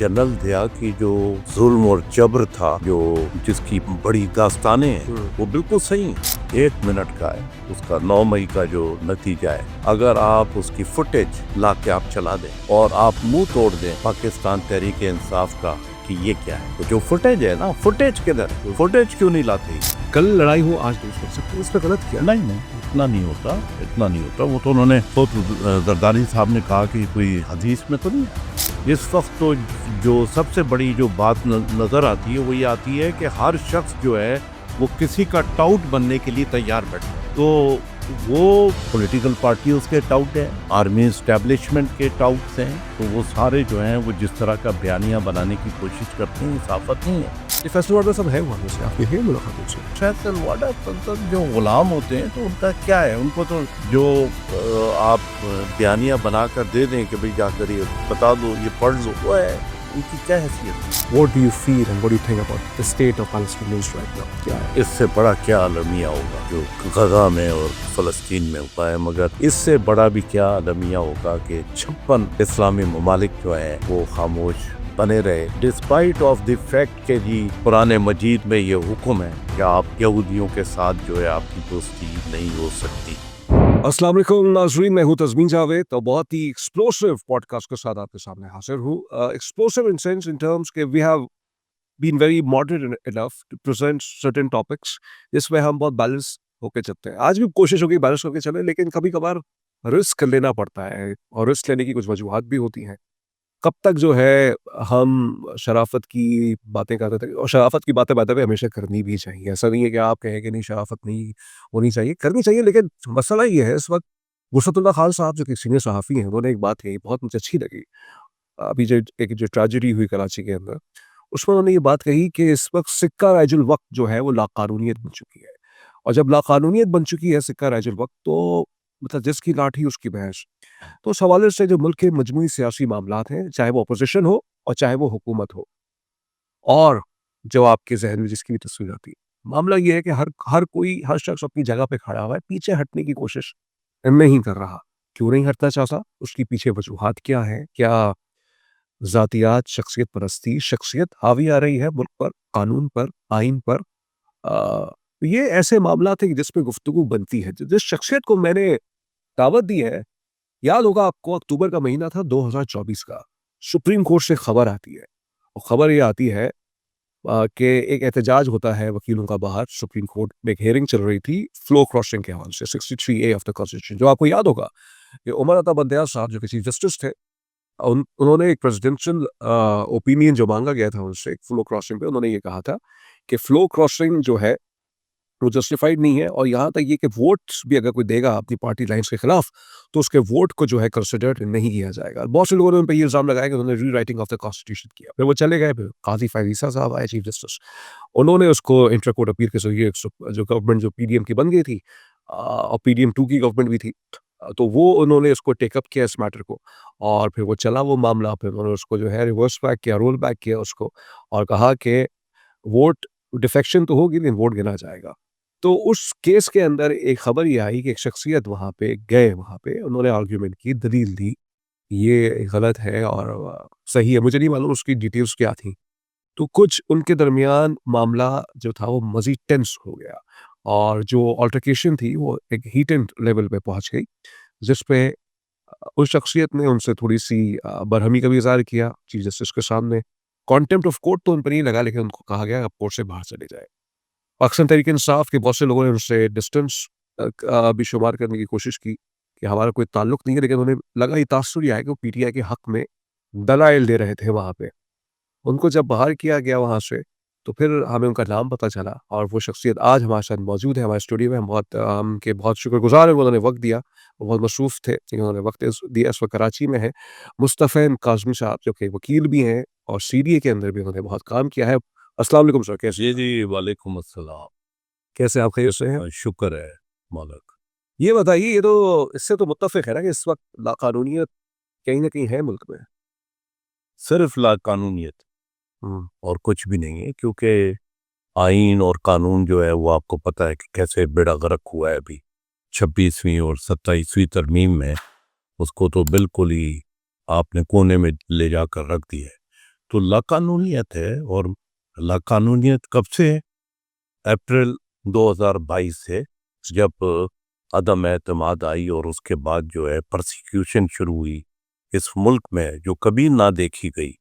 General दया की जो जुल्म और जबर था, जो जिसकी बड़ी दास्तानें हैं, वो बिल्कुल सही हैं। 1 मिनट का है उसका 9 मई का जो नतीजा है। अगर आप उसकी फुटेज ला के आप चला दें और आप मुंह तोड़ दें पाकिस्तान तहरीक इंसाफ का कि ये क्या है, तो जो फुटेज है ना, फुटेज किधर, फुटेज क्यों नहीं लाते? कल लड़ाई हो आज नहीं कर सकते, इस पर गलत किया। नहीं, इतना नहीं होता। वो तो उन्होंने खुद जरदारी साहब ने कहा कि कोई हदीस में तो नहीं है। इस वक्त तो जो सबसे बड़ी जो बात नजर आती है वो ये आती है कि हर शख्स जो है वो किसी का टाउट बनने के लिए तैयार बैठा। तो वो पॉलिटिकल पार्टी उसके टाउट है, आर्मी एस्टेब्लिशमेंट के टाउट्स हैं, तो वो सारे जो हैं वो जिस तरह का बयानियां बनाने की कोशिश करते हैं, साफत नहीं है। फैसल वार्डर सब है वहाँ से, आपकी है मुलाकात उनसे? फैसल वार्डर तो जो गुलाम होते हैं तो उनका क्या है, उनको तो जो आप बयानियां बनाकर दे दें कि भाई जाकर ये बता दो, ये पढ़ लो, वो है, उनकी क्या हैसियत है? What do you feel and what do you think about the state of Palestinians right now? क्या है? इससे बड़ा क्या अलमिया होगा जो गजा में और फलस्तीन में हुआ है, मगर इससे बड़ा भी क्या अलमिया होगा कि 56 इस्लामी ममालिक जो है वो खामोश बने रहे, डिस्पाइट ऑफ द फैक्ट के जी कुरान मजीद में ये हुक्म है कि आप यहूदियों के साथ जो है आपकी दोस्ती नहीं हो सकती। अस्सलाम वालेकुम नाज़रीन, मैं हूं तज़मीन जावेद। तो बहुत ही एक्सप्लोसिव पॉडकास्ट के साथ आपके सामने हाजिर हूं। Explosive in sense in terms के we have been very moderate enough to present certain topics जिसमें हम बहुत बैलेंस होके चलते हैं। आज भी कोशिश होगी बैलेंस होके चले, लेकिन कभी कभार रिस्क लेना पड़ता है और रिस्क लेने की कुछ वजूहात भी होती हैं। कब तक जो है हम शराफत की बातें करते थे, और शराफत की बातें बातें पे हमेशा करनी भी चाहिए। ऐसा नहीं है कि आप कहें कि नहीं शराफत नहीं होनी चाहिए, करनी चाहिए, लेकिन मसला ये है इस वक्त वसतुल्लाह खान साहब जो कि सीनियर सहाफ़ी हैं, उन्होंने एक बात कही बहुत मुझे अच्छी लगी। अभी जो ट्रेजेडी हुई कराची के अंदर, उसमें उन्होंने ये बात कही कि इस वक्त सिक्का राइजुल वक्त जो है वो लाक़ानूनियत बन चुकी है, और जब लाक़ानूनियत बन चुकी है सिक्का राइजुल वक्त, तो मतलब जिसकी लाठी उसकी भैंस। तो उस हवाले से जो मुल्क के मजमूई सियासी मामलात हैं, चाहे वो अपोजिशन हो और चाहे वो हुकूमत हो, और जो आपके ज़हन में जिसकी भी तस्वीर आती है, मामला ये है कि हर शख्स अपनी जगह पे खड़ा हुआ है, पीछे हटने की कोशिश नहीं कर रहा। क्यों नहीं हटना चाहता? उसकी पीछे वजूहात क्या हैं? क्या ज़ातियात, शख्सियत परस्ती, शख्सियत हावी आ रही है मुल्क पर, कानून पर, आइन पर? ये ऐसे मामलात हैं कि जिस पे गुफ्तगू बनती है। जिस शख्सियत को मैंने दावत दी है, याद होगा आपको, अक्टूबर का महीना था 2024 का, सुप्रीम कोर्ट से खबर आती है, और खबर ये आती है कि एक एहतजाज होता है वकीलों का बाहर सुप्रीम कोर्ट में। एक हियरिंग चल रही थी फ्लो क्रॉसिंग के हवाले से, 63A ऑफ द कॉन्स्टिट्यूशन। जो आपको याद होगा कि उमर अता बंदयाल साहब जो कि चीफ जस्टिस थे, उन्होंने एक प्रेसिडेंशियल ओपिनियन जो मांगा गया था उनसे फ्लो क्रॉसिंग पे, उन्होंने ये कहा था कि फ्लो क्रॉसिंग जो है वो जस्टिफाइड नहीं है, और यहाँ तक ये कि वोट्स भी अगर कोई देगा अपनी पार्टी लाइन्स के खिलाफ, तो उसके वोट को जो है कंसिडर नहीं किया जाएगा। बहुत से लोगों ने उन पे ये इल्ज़ाम लगाया कि उन्होंने रीराइटिंग ऑफ द कॉन्स्टिट्यूशन किया। फिर वो चले गए, फिर काज़ी फ़ैज़ ईसा साहब आए चीफ जस्टिस, उन्होंने उसको इंटर कोर्ट अपील के ज़रिए जो गवर्नमेंट जो पीडीएम की बन गई थी, और पीडीएम 2 की गवर्नमेंट भी थी, तो वो उन्होंने इसको टेकअप किया इस मैटर को, और फिर वो चला वो मामला। फिर उन्होंने उसको जो है रिवर्स बैक किया, रोल बैक किया उसको, और कहा कि वोट डिफेक्शन तो होगी लेकिन वोट गिना जाएगा। तो उस केस के अंदर एक खबर ये आई कि एक शख्सियत वहाँ पे गए, वहाँ पे उन्होंने आर्ग्यूमेंट की, दलील दी, ये गलत है और सही है। मुझे नहीं मालूम उसकी डिटेल्स क्या थी। तो कुछ उनके दरमियान मामला जो था वो मज़ीद टेंस हो गया, और जो अल्टरकेशन थी वो एक हीटेड लेवल पे पहुँच गई, जिस पे उस शख्सियत ने उनसे थोड़ी-सी बरहमी का भी इज़हार किया चीफ जस्टिस के सामने। कॉन्टेम्प्ट ऑफ कोर्ट तो उन पर नहीं लगा, लेकिन उनको कहा गया आप कोर्ट से बाहर चले जाएँ। पाकिस्तान तहरीक-ए-इंसाफ के बहुत से लोगों ने उनसे डिस्टेंस भी शुमार करने की कोशिश की कि हमारा कोई ताल्लुक नहीं है, लेकिन उन्हें लगा, ये तासुर ये आया कि वो पीटीआई के हक में दलाइल दे रहे थे वहाँ पे। उनको जब बाहर किया गया वहाँ से, तो फिर हमें उनका नाम पता चला, और वो शख्सियत आज हमारे साथ मौजूद है हमारे स्टूडियो में। हम उनके बहुत शुक्रगुज़ार हैं, उन्होंने वक़्त दिया। वो बहुत मसरूफ़ थे, लेकिन उन्होंने वक़्त दिया। इस वक़्त कराची में हैं मुस्तफ़ा काज़मी साहब, जो कि वकील भी हैं और सीडीए के अंदर भी उन्होंने बहुत काम किया है। अस्सलाम वालेकुम सर, कैसे हैं? जी, वालेकुम अस्सलाम। कैसे आप खैरियत से हैं? शुक्र है मालिक। ये बताइए, ये तो इससे तो मुत्तफ़िक़ है ना कि इस वक़्त लाक़ानूनियत कहीं न कहीं है मुल्क में? सिर्फ लाकानूनियत हुँ। और कुछ भी नहीं है, क्योंकि आइन और कानून जो है वो आपको पता है कि कैसे बेड़ा गर्क हुआ है अभी 26वीं और 27वीं तरमीम में। उसको तो बिल्कुल ही आपने कोने में ले जाकर रख दिया है। तो लाकानूनियत है। और लाकानूनियत कब से है? अप्रैल 2022 से, जब अदम एतमाद आई और उसके बाद जो है परसिक्यूशन शुरू हुई इस मुल्क में, जो कभी ना देखी गई।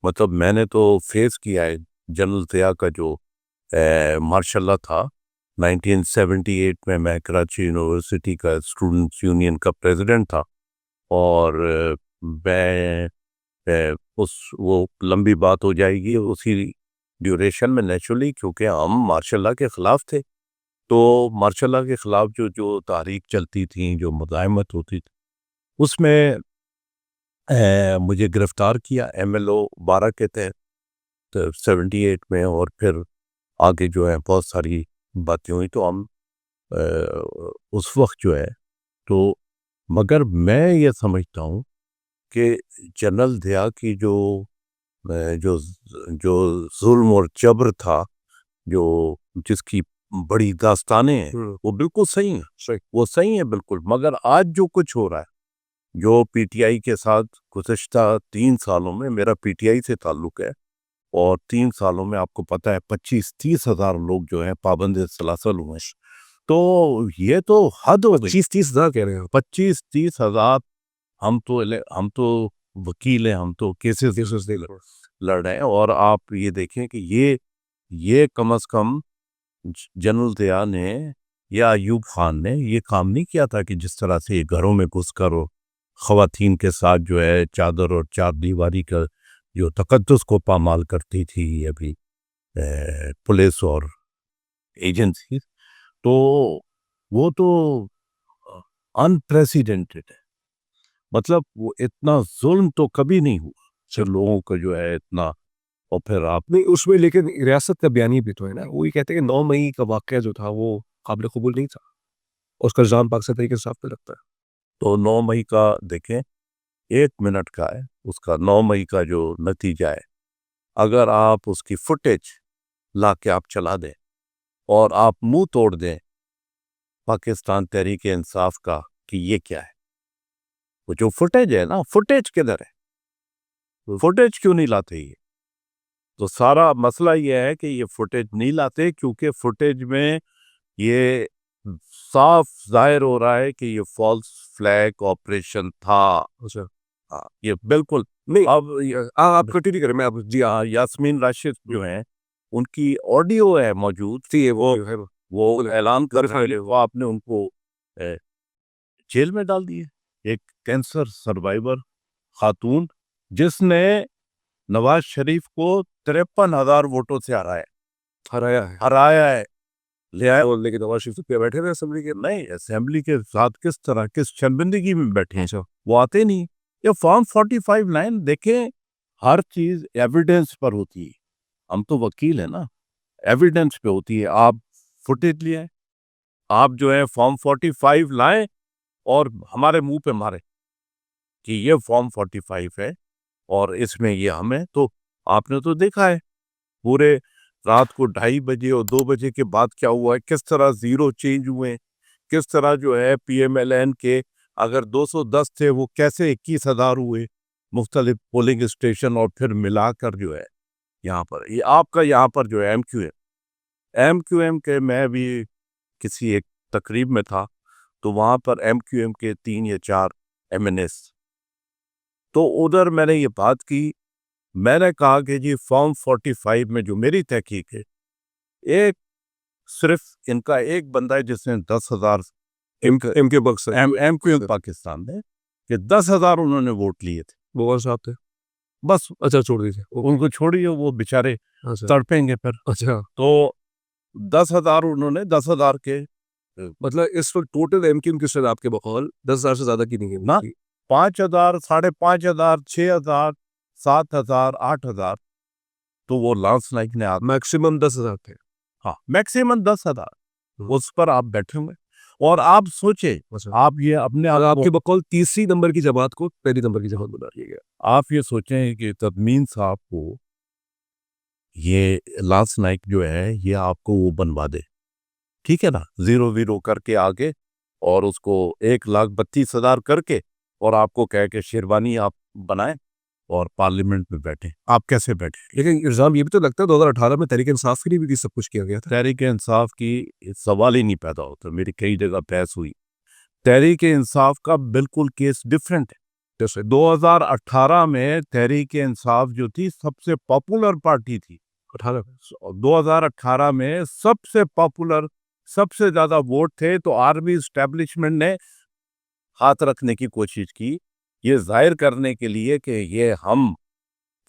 मतलब मैंने तो फेस किया है जनरल ज़िया का जो मार्शल था 1978 में। मैं कराची यूनिवर्सिटी का स्टूडेंट्स यूनियन का प्रेसिडेंट था। और मैं उस वो लंबी बात हो जाएगी उसी ड्यूरेशन में नेचुरली, क्योंकि हम मार्शल लॉ के ख़िलाफ़ थे। तो मार्शल लॉ के ख़िलाफ़ जो जो तहरीक चलती थी, जो मुज़ाहमत होती थी, उसमें मुझे गिरफ़्तार किया MLO 12 के तहत 78 में। और फिर आगे जो है बहुत सारी बातें हुई। तो हम उस वक्त जो है तो, मगर मैं ये समझता हूँ कि जनरल ज़िया की जो जो जुल्म और जबर था, जो जिसकी बड़ी दास्तानें हैं, वो बिल्कुल सही हैं। सही। वो सही है बिल्कुल। मगर आज जो कुछ हो रहा है, जो PTI के साथ गुज़श्ता 3 सालों में, मेरा PTI से ताल्लुक़ है, और 3 सालों में आपको पता है 25-30 हज़ार लोग जो हैं पाबंद सलासल हुए हैं। तो ये तो हद हो गई। 25-30 हज़ार कह रहे हो? 25-30 हज़ार। हम तो वकील हैं, हम तो केसेस देख लो। लड़ रहे हैं। और आप ये देखें कि ये कम से कम जनरल ज़िया ने या अयूब खान ने ये काम नहीं किया था कि जिस तरह से ये घरों में घुसकर और ख़वातीन के साथ जो है चादर और चारदीवारी का जो तकद्दुस को पामाल करती थी अभी पुलिस और एजेंसी। तो वो तो अनप्रेसिडेंटेड है। मतलब वो इतना जुल्म तो कभी नहीं हुआ जो लोगों का जो है इतना। और फिर आप नहीं, उसमें लेकिन रियासत का बयानी भी तो है ना। वो ये कहते हैं कि 9 मई का वाक़या जो था वो काबिल कबूल नहीं था। उसका इल्ज़ाम पाकिस्तान तरीके से साफ पे लगता है। तो 9 मई का देखें, 1 मिनट का है उसका 9 मई का जो नतीजा है। अगर आप उसकी फुटेज ला के आप चला दें और आप मुंह तोड़ दें पाकिस्तान तहरीक इंसाफ का कि ये क्या है, वो जो फुटेज है ना, फुटेज किधर है? फुटेज क्यों नहीं लाते ये? तो सारा मसला ये है कि ये फुटेज नहीं लाते क्योंकि फुटेज में ये साफ जाहिर हो रहा है कि ये फॉल्स फ्लैग ऑपरेशन था। अच्छा। हाँ, ये बिल्कुल। नहीं, अब आप कंटिन्यू करें, मैं अब जी हाँ, यास्मीन राशिद जो हैं, उनकी ऑडियो है मौजूद। थी वो जो है वो बोले, ऐलान कर रहे verified। थे, वो आपने उनको अ, जेल में डाल दिए। एक कैंसर सर्वाइवर खातून जिसने नवाज शरीफ को 53,000 वोटों से हराया है। हराया है, ले आया। और लेकिन नवाज शरीफ पे बैठे थे असेंबली के। नहीं, असेंबली के साथ किस तरह किस शर्मिंदगी में बैठे हैं, वो आते नहीं। ये फॉर्म 45 लाइन देखें, हर चीज एविडेंस पर होती है। हम तो वकील है ना, एविडेंस पे होती है। आप फुटेज लिए आए, आप जो है फॉर्म 45 लाएं और हमारे मुंह पे मारे कि ये फॉर्म 45 है और इसमें ये हम है। तो आपने तो देखा है पूरे रात को 2:30 और 2 बजे के बाद क्या हुआ है, किस तरह जीरो चेंज हुए हैं, किस तरह जो है PMLN के अगर 210 थे वो कैसे 21,000 हुए मुख्तलिफ पोलिंग स्टेशन। और फिर मिलाकर जो है यहाँ पर ये आपका यहाँ पर जो है MQM के, मैं भी किसी एक तकरीब में था तो वहाँ पर MQM के 3 या 4 MNS। तो उधर मैंने ये बात की, मैंने कहा कि जी फॉर्म 45 में जो मेरी तहकीक है, एक सिर्फ इनका एक बंदा है जिसने 10,000 MK बक्स है। MQM पाकिस्तान में कि 10,000 उन्होंने वोट लिए थे। वो कौन साहब थे? बस अच्छा, छोड़ दीजिए। उनको छोड़िए, वो बेचारे अच्छा। तड़पेंगे फिर। अच्छा, तो 10,000 उन्होंने 10,000 के मतलब इस वक्त टोटल MQM की स्ट्रेंथ आपके बकौल 10,000 से ज़्यादा की नहीं है। ना 5,000, 5,500, 6,000, 7,000, 8,000। तो वो लांस नाइक ने मैक्सिमम 10,000 थे। हाँ, मैक्सिमम 10,000 उस पर आप बैठे हुए। और आप सोचे, अच्छा। आप ये अपने और आप आपके को बकौल तीसरी नंबर की जमात को पहली नंबर की जमात बना दिया गया। आप ये सोचें कि तदमीन साहब को ये लांस नाइक जो है ये आपको वो बनवा दे, ठीक है ना, 0-0 करके आगे और उसको 1,32,000 करके और आपको कह के शेरवानी आप बनाएं। और पार्लियामेंट में बैठे। आप कैसे बैठे? लेकिन इल्ज़ाम ये भी तो लगता है 2018 में तहरीक इंसाफ के लिए भी सब कुछ किया गया था। तहरीक इंसाफ की सवाल ही नहीं पैदा होता। मेरी कई जगह बहस हुई। तहरीक इंसाफ का बिल्कुल केस डिफरेंट है। जैसे 2018 में तहरीक इंसाफ जो थी सबसे पॉपुलर पार्टी थी। 18 2018 में सबसे पॉपुलर, सबसे ज्यादा वोट थे, तो आर्मी इस्टेब्लिशमेंट ने हाथ रखने की कोशिश की, ये जाहिर करने के लिए कि ये हम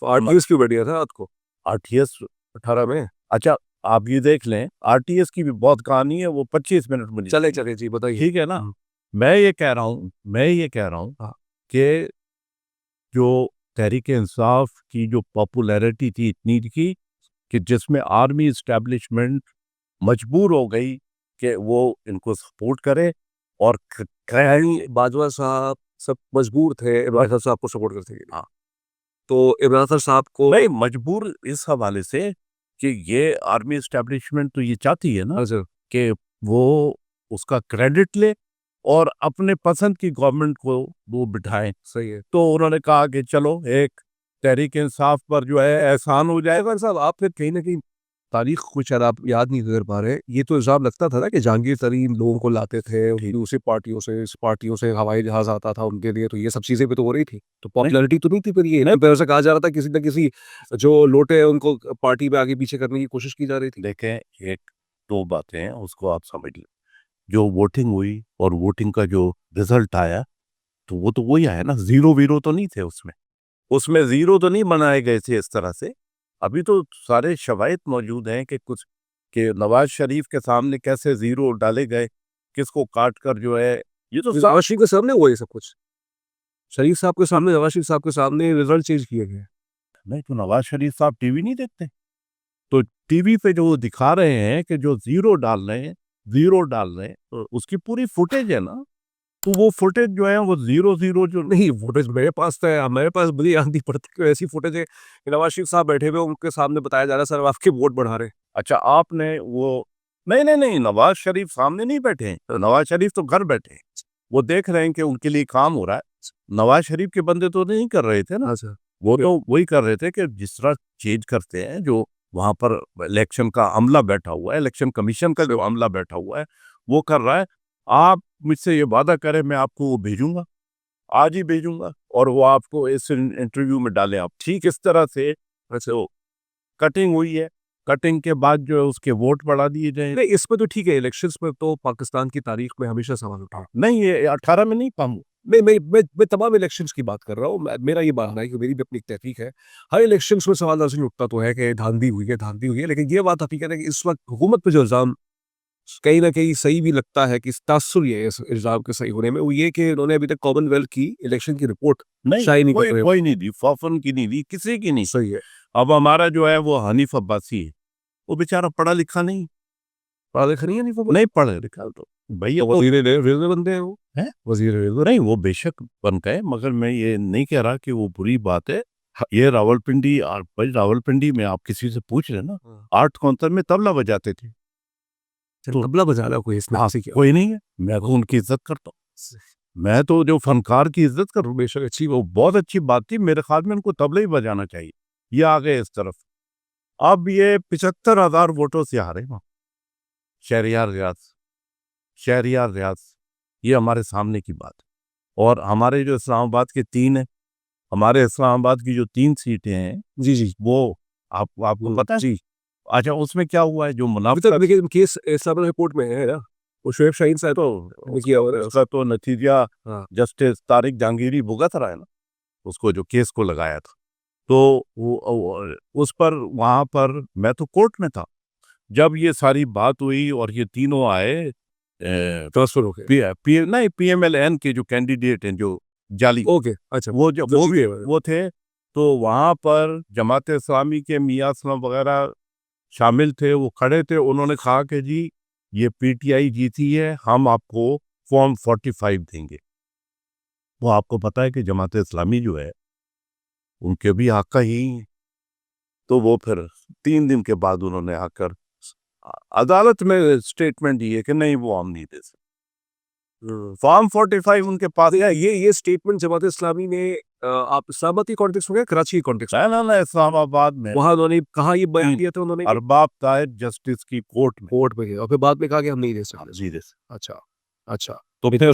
आरटीएस क्यों बैठ गया था आपको आरटीएस। 18 में? अच्छा, आप ये देख लें, आरटीएस की भी बहुत कहानी है, वो 25 मिनट में चले चले जी बताइए। ठीक है ना। मैं ये कह रहा हूँ हाँ। कि जो तहरीक इंसाफ की जो पॉपुलैरिटी थी इतनी थी कि जिसमें आर्मी इस्टेब्लिशमेंट मजबूर हो गई कि वो इनको सपोर्ट करे, और बाजवा साहब सब मजबूर थे इमरान खान साहब को सपोर्ट करते के लिए। हाँ। तो इमरान खान साहब को नहीं, मजबूर इस हवाले से कि ये आर्मी इस्टेब्लिशमेंट तो ये चाहती है ना अच्छा कि वो उसका क्रेडिट ले और अपने पसंद की गवर्नमेंट को वो बिठाएं। सही है। तो उन्होंने कहा कि चलो एक तहरीक इंसाफ पर जो है एहसान हो जाएगा। इमरान साहब आप फिर कहीं ना कहीं तारीख कुछ शायद आप याद नहीं कर पा रहे, ये तो इल्जाम लगता था ना कि जहांगीर तरीन लोगों को लाते थे उनकी दूसरी पार्टियों से, इस पार्टियों से हवाई जहाज आता था उनके लिए, तो ये सब चीजें भी तो हो रही थी, तो पॉपुलैरिटी तो नहीं थी फिर। ये ना फिर ऐसा कहा जा रहा था किसी न किसी जो लोटे हैं उनको पार्टी में आगे पीछे करने की कोशिश की जा रही थी। देखें, एक दो बातें हैं, उसको आप समझ लें। जो वोटिंग हुई और वोटिंग का जो रिजल्ट आया, तो वो तो वही आया ना, जीरो वीरो तो नहीं थे उसमें। उसमें जीरो तो नहीं बनाए गए थे इस तरह से। अभी तो सारे शवाहिद मौजूद हैं कि कुछ कि नवाज शरीफ के सामने कैसे जीरो डाले गए, किसको काट कर जो है, ये तो नवाज शरीफ के सामने हुआ ये सब कुछ, शरीफ साहब के सामने, नवाज शरीफ साहब के सामने रिजल्ट चेंज किए गए। नहीं, तो नवाज शरीफ साहब टीवी नहीं देखते? तो टीवी पे जो दिखा रहे हैं कि जो जीरो डाल रहे हैं, जीरो डाल रहे हैं, तो उसकी पूरी फुटेज है ना। तो वो फुटेज जो है वो जीरो जीरो जो नहीं फुटेज मेरे पास तो है, मेरे पास बड़ी आंधी पड़ती है ऐसी फुटेज है कि नवाज शरीफ साहब बैठे हुए उनके सामने बताया जा रहा है सर आपके वोट बढ़ा रहे हैं। अच्छा, आपने वो नहीं नहीं नहीं, नवाज शरीफ सामने नहीं बैठे हैं, तो नवाज शरीफ तो घर बैठे हैं। वो देख रहे हैं कि उनके लिए काम हो रहा है। नवाज शरीफ के बंदे तो नहीं कर रहे थे ना। अच्छा वो तो वही कर रहे थे कि जिस तरह चेंज करते हैं, जो वहां पर इलेक्शन का अमला बैठा हुआ है, इलेक्शन कमीशन का जो अमला बैठा हुआ है, वो कर रहा है। आप मुझसे ये वादा करें, मैं आपको वो भेजूंगा, आज ही भेजूंगा, और वो आपको इस इंटरव्यू में डालें। आप ठीक इस तरह से तो कटिंग हुई है, कटिंग के बाद जो है उसके वोट बढ़ा दिए जाए। नहीं इसमें तो ठीक है, इलेक्शंस में तो पाकिस्तान की तारीख में हमेशा सवाल उठा। नहीं, ये 18 में नहीं पाऊँ। मैं तमाम इलेक्शंस की बात कर रहा हूँ। मेरा ये मानना है कि मेरी भी अपनी एक तहकीक है, हर इलेक्शंस में सवाल दरअसल उठता तो है कि धांधली हुई है, लेकिन ये बात हकीकत है कि इस वक्त हुकूमत पे जो इल्ज़ाम कहीं न कहीं सही भी लगता है कि तासुर ये है इस इल्ज़ाम के सही होने में, वो ये कि उन्होंने अभी तक कॉमनवेल्थ की इलेक्शन की रिपोर्ट नहीं, शाये नहीं कोई कर रहे। कोई नहीं दी, फॉफन की नहीं दी, किसी की नहीं। सही है। अब हमारा जो है वो हनीफ अब्बासी है, वो बेचारा पढ़ा लिखा नहीं। पढ़ा लिखा नहीं है, नहीं वो नहीं पढ़ा लिखा तो भैया तो वज़ीर रेलवे बनते हैं वो, हैं? वज़ीर रेलवे। नहीं, वो बेशक बन गए, मगर मैं ये नहीं कह रहा कि वो बुरी बात है। ये रावलपिंडी, भाई रावलपिंडी में आप किसी से पूछ रहे ना, हाँ। आर्ट कौंसल में तबला बजाते थे। तो तबला बजाना कोई इसमें हाँ, हँसी क्या? कोई नहीं है, मैं तो उनकी इज्जत करता हूँ। मैं तो जो फनकार की इज्जत करूँ, बेशक अच्छी, वो बहुत अच्छी बात थी। मेरे ख्याल में उनको तबला ही बजाना चाहिए। ये आ गए इस तरफ। अब ये 75,000 वोटों से हारे वहाँ, शहरियार रियाज, शहरियार रियाज, ये हमारे सामने की बात है। और हमारे जो इस्लामाबाद के 3 है, हमारे इस्लामाबाद की जो 3 सीटें हैं, जी, जी। वो आपको पता है? जी। अच्छा, उसमें क्या हुआ है, जो अभी मुनाफिक तक देखिए केस इस्लामाबाद रिपोर्ट में है ना, वो शुएब शाहीन साहब तो ने किया हुआ है। उसका तो नतीजा हाँ। जस्टिस तारिक जहांगीरी भुगत रहा है ना, उसको जो केस को लगाया था। तो उस पर वहां पर मैं तो कोर्ट में था जब ये सारी बात हुई, और ये तीनों आए ट्रांसफर हो गए। नहीं, पीएमएलएन के जो कैंडिडेट हैं, जो जाली, ओके, अच्छा वो जो वो भी है। वो थे। तो वहां पर जमात इस्लामी के मियां असलम वगैरह शामिल थे, वो खड़े थे। उन्होंने कहा कि जी ये पीटीआई जीती है, हम आपको फॉर्म 45 देंगे। वो आपको पता है कि जमात इस्लामी जो है उनके भी आका ही हैं। तो वो फिर 3 दिन के बाद उन्होंने आकर अदालत में स्टेटमेंट दिए कि नहीं, वो हम नहीं दे सकते। फॉर्म 45 उनके पास तो ये स्टेटमेंट जमात इस्लामी ने आप इस्लामाबाद के कॉन्टेक्स्ट में, कराची के कॉन्टेक्स्ट में, ना इस्लामाबाद में वहाँ उन्होंने कहा, ये बयान दिया था उन्होंने अरबाब ताहिर जस्टिस की कोर्ट में कोर्ट में, और फिर बाद में कहा कि हम नहीं दे सकते। जी दे अच्छा, अच्छा, तो फिर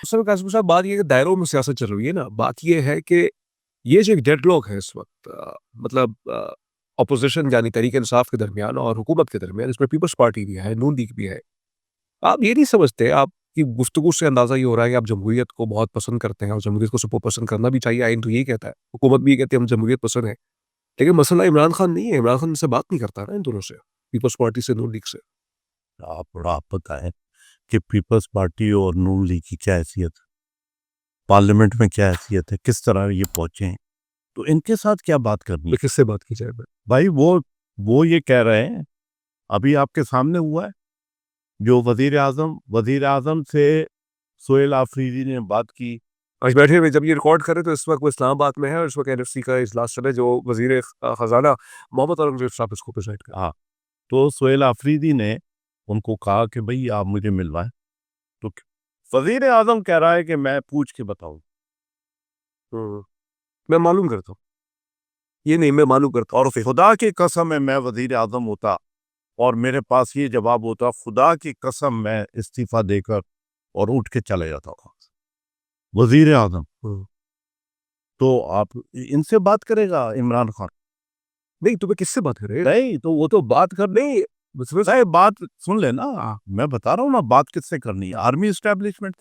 सर कासिम साहब, बात ये है कि दायरों में सियासत चल रही है ना, बात ये है कि ये जो एक डेडलॉक है इस वक्त, मतलब अपोजिशन यानी तहरीक इंसाफ के दरमियान और हुकूमत के दरमियान, इसमें पीपल्स पार्टी भी है, नून लीग भी है, आप ये नहीं समझते, आपकी गुफ्तगू से अंदाजा ये हो रहा है कि आप जमहूरियत को बहुत पसंद करते हैं और जमहूरियत को सबको पसंद करना भी चाहिए, आइन तो यही कहता है, हुकूमत भी ये कहती है हम जमहूरियत पसंद है, लेकिन मसला इमरान खान नहीं है, इमरान खान से बात नहीं करता ना इन दोनों से, पीपल्स पार्टी से, नून लीग से। आप बताएं कि पीपल्स पार्टी और नून लीग की क्या हैसियत है, पार्लियामेंट में क्या हैसियत है, किस तरह ये पहुंचे हैं, तो इनके साथ क्या बात करनी है? किससे बात की जाए भाई वो ये कह रहे हैं, अभी आपके सामने हुआ है, जो वजीर आजम से सोहेल आफरीदी ने बात की। आज बैठे हुए जब ये रिकॉर्ड कर रहे तो इस वक्त वो इस्लामाबाद में है और इस वक्त एनएफसी का इजलास चल रहा है, जो वजीर खजाना मोहम्मद औरंगजेब साहब इसको प्रेसिड कर। हाँ, तो सोहेल आफरीदी ने उनको कहा कि भाई आप मुझे मिलवाएं, तो वजीर आजम कह रहा है कि मैं पूछ के बताऊं। मैं मालूम करता हूँ, ये नहीं, मैं मालूम करता हूँ। और खुदा की कसम है, मैं वजीर आजम होता और मेरे पास ये जवाब होता, खुदा की कसम मैं इस्तीफा देकर और उठ के चले जाता हूँ वजीर आजम। तो आप इनसे बात करेगा इमरान खान? नहीं, तुम्हें किससे बात कर रहे हैं? नहीं, तो वो तो बात कर नहीं, बात सुन लेना, मैं बता रहा हूँ ना, बात किससे करनी है, आर्मी इस्टेब्लिशमेंट।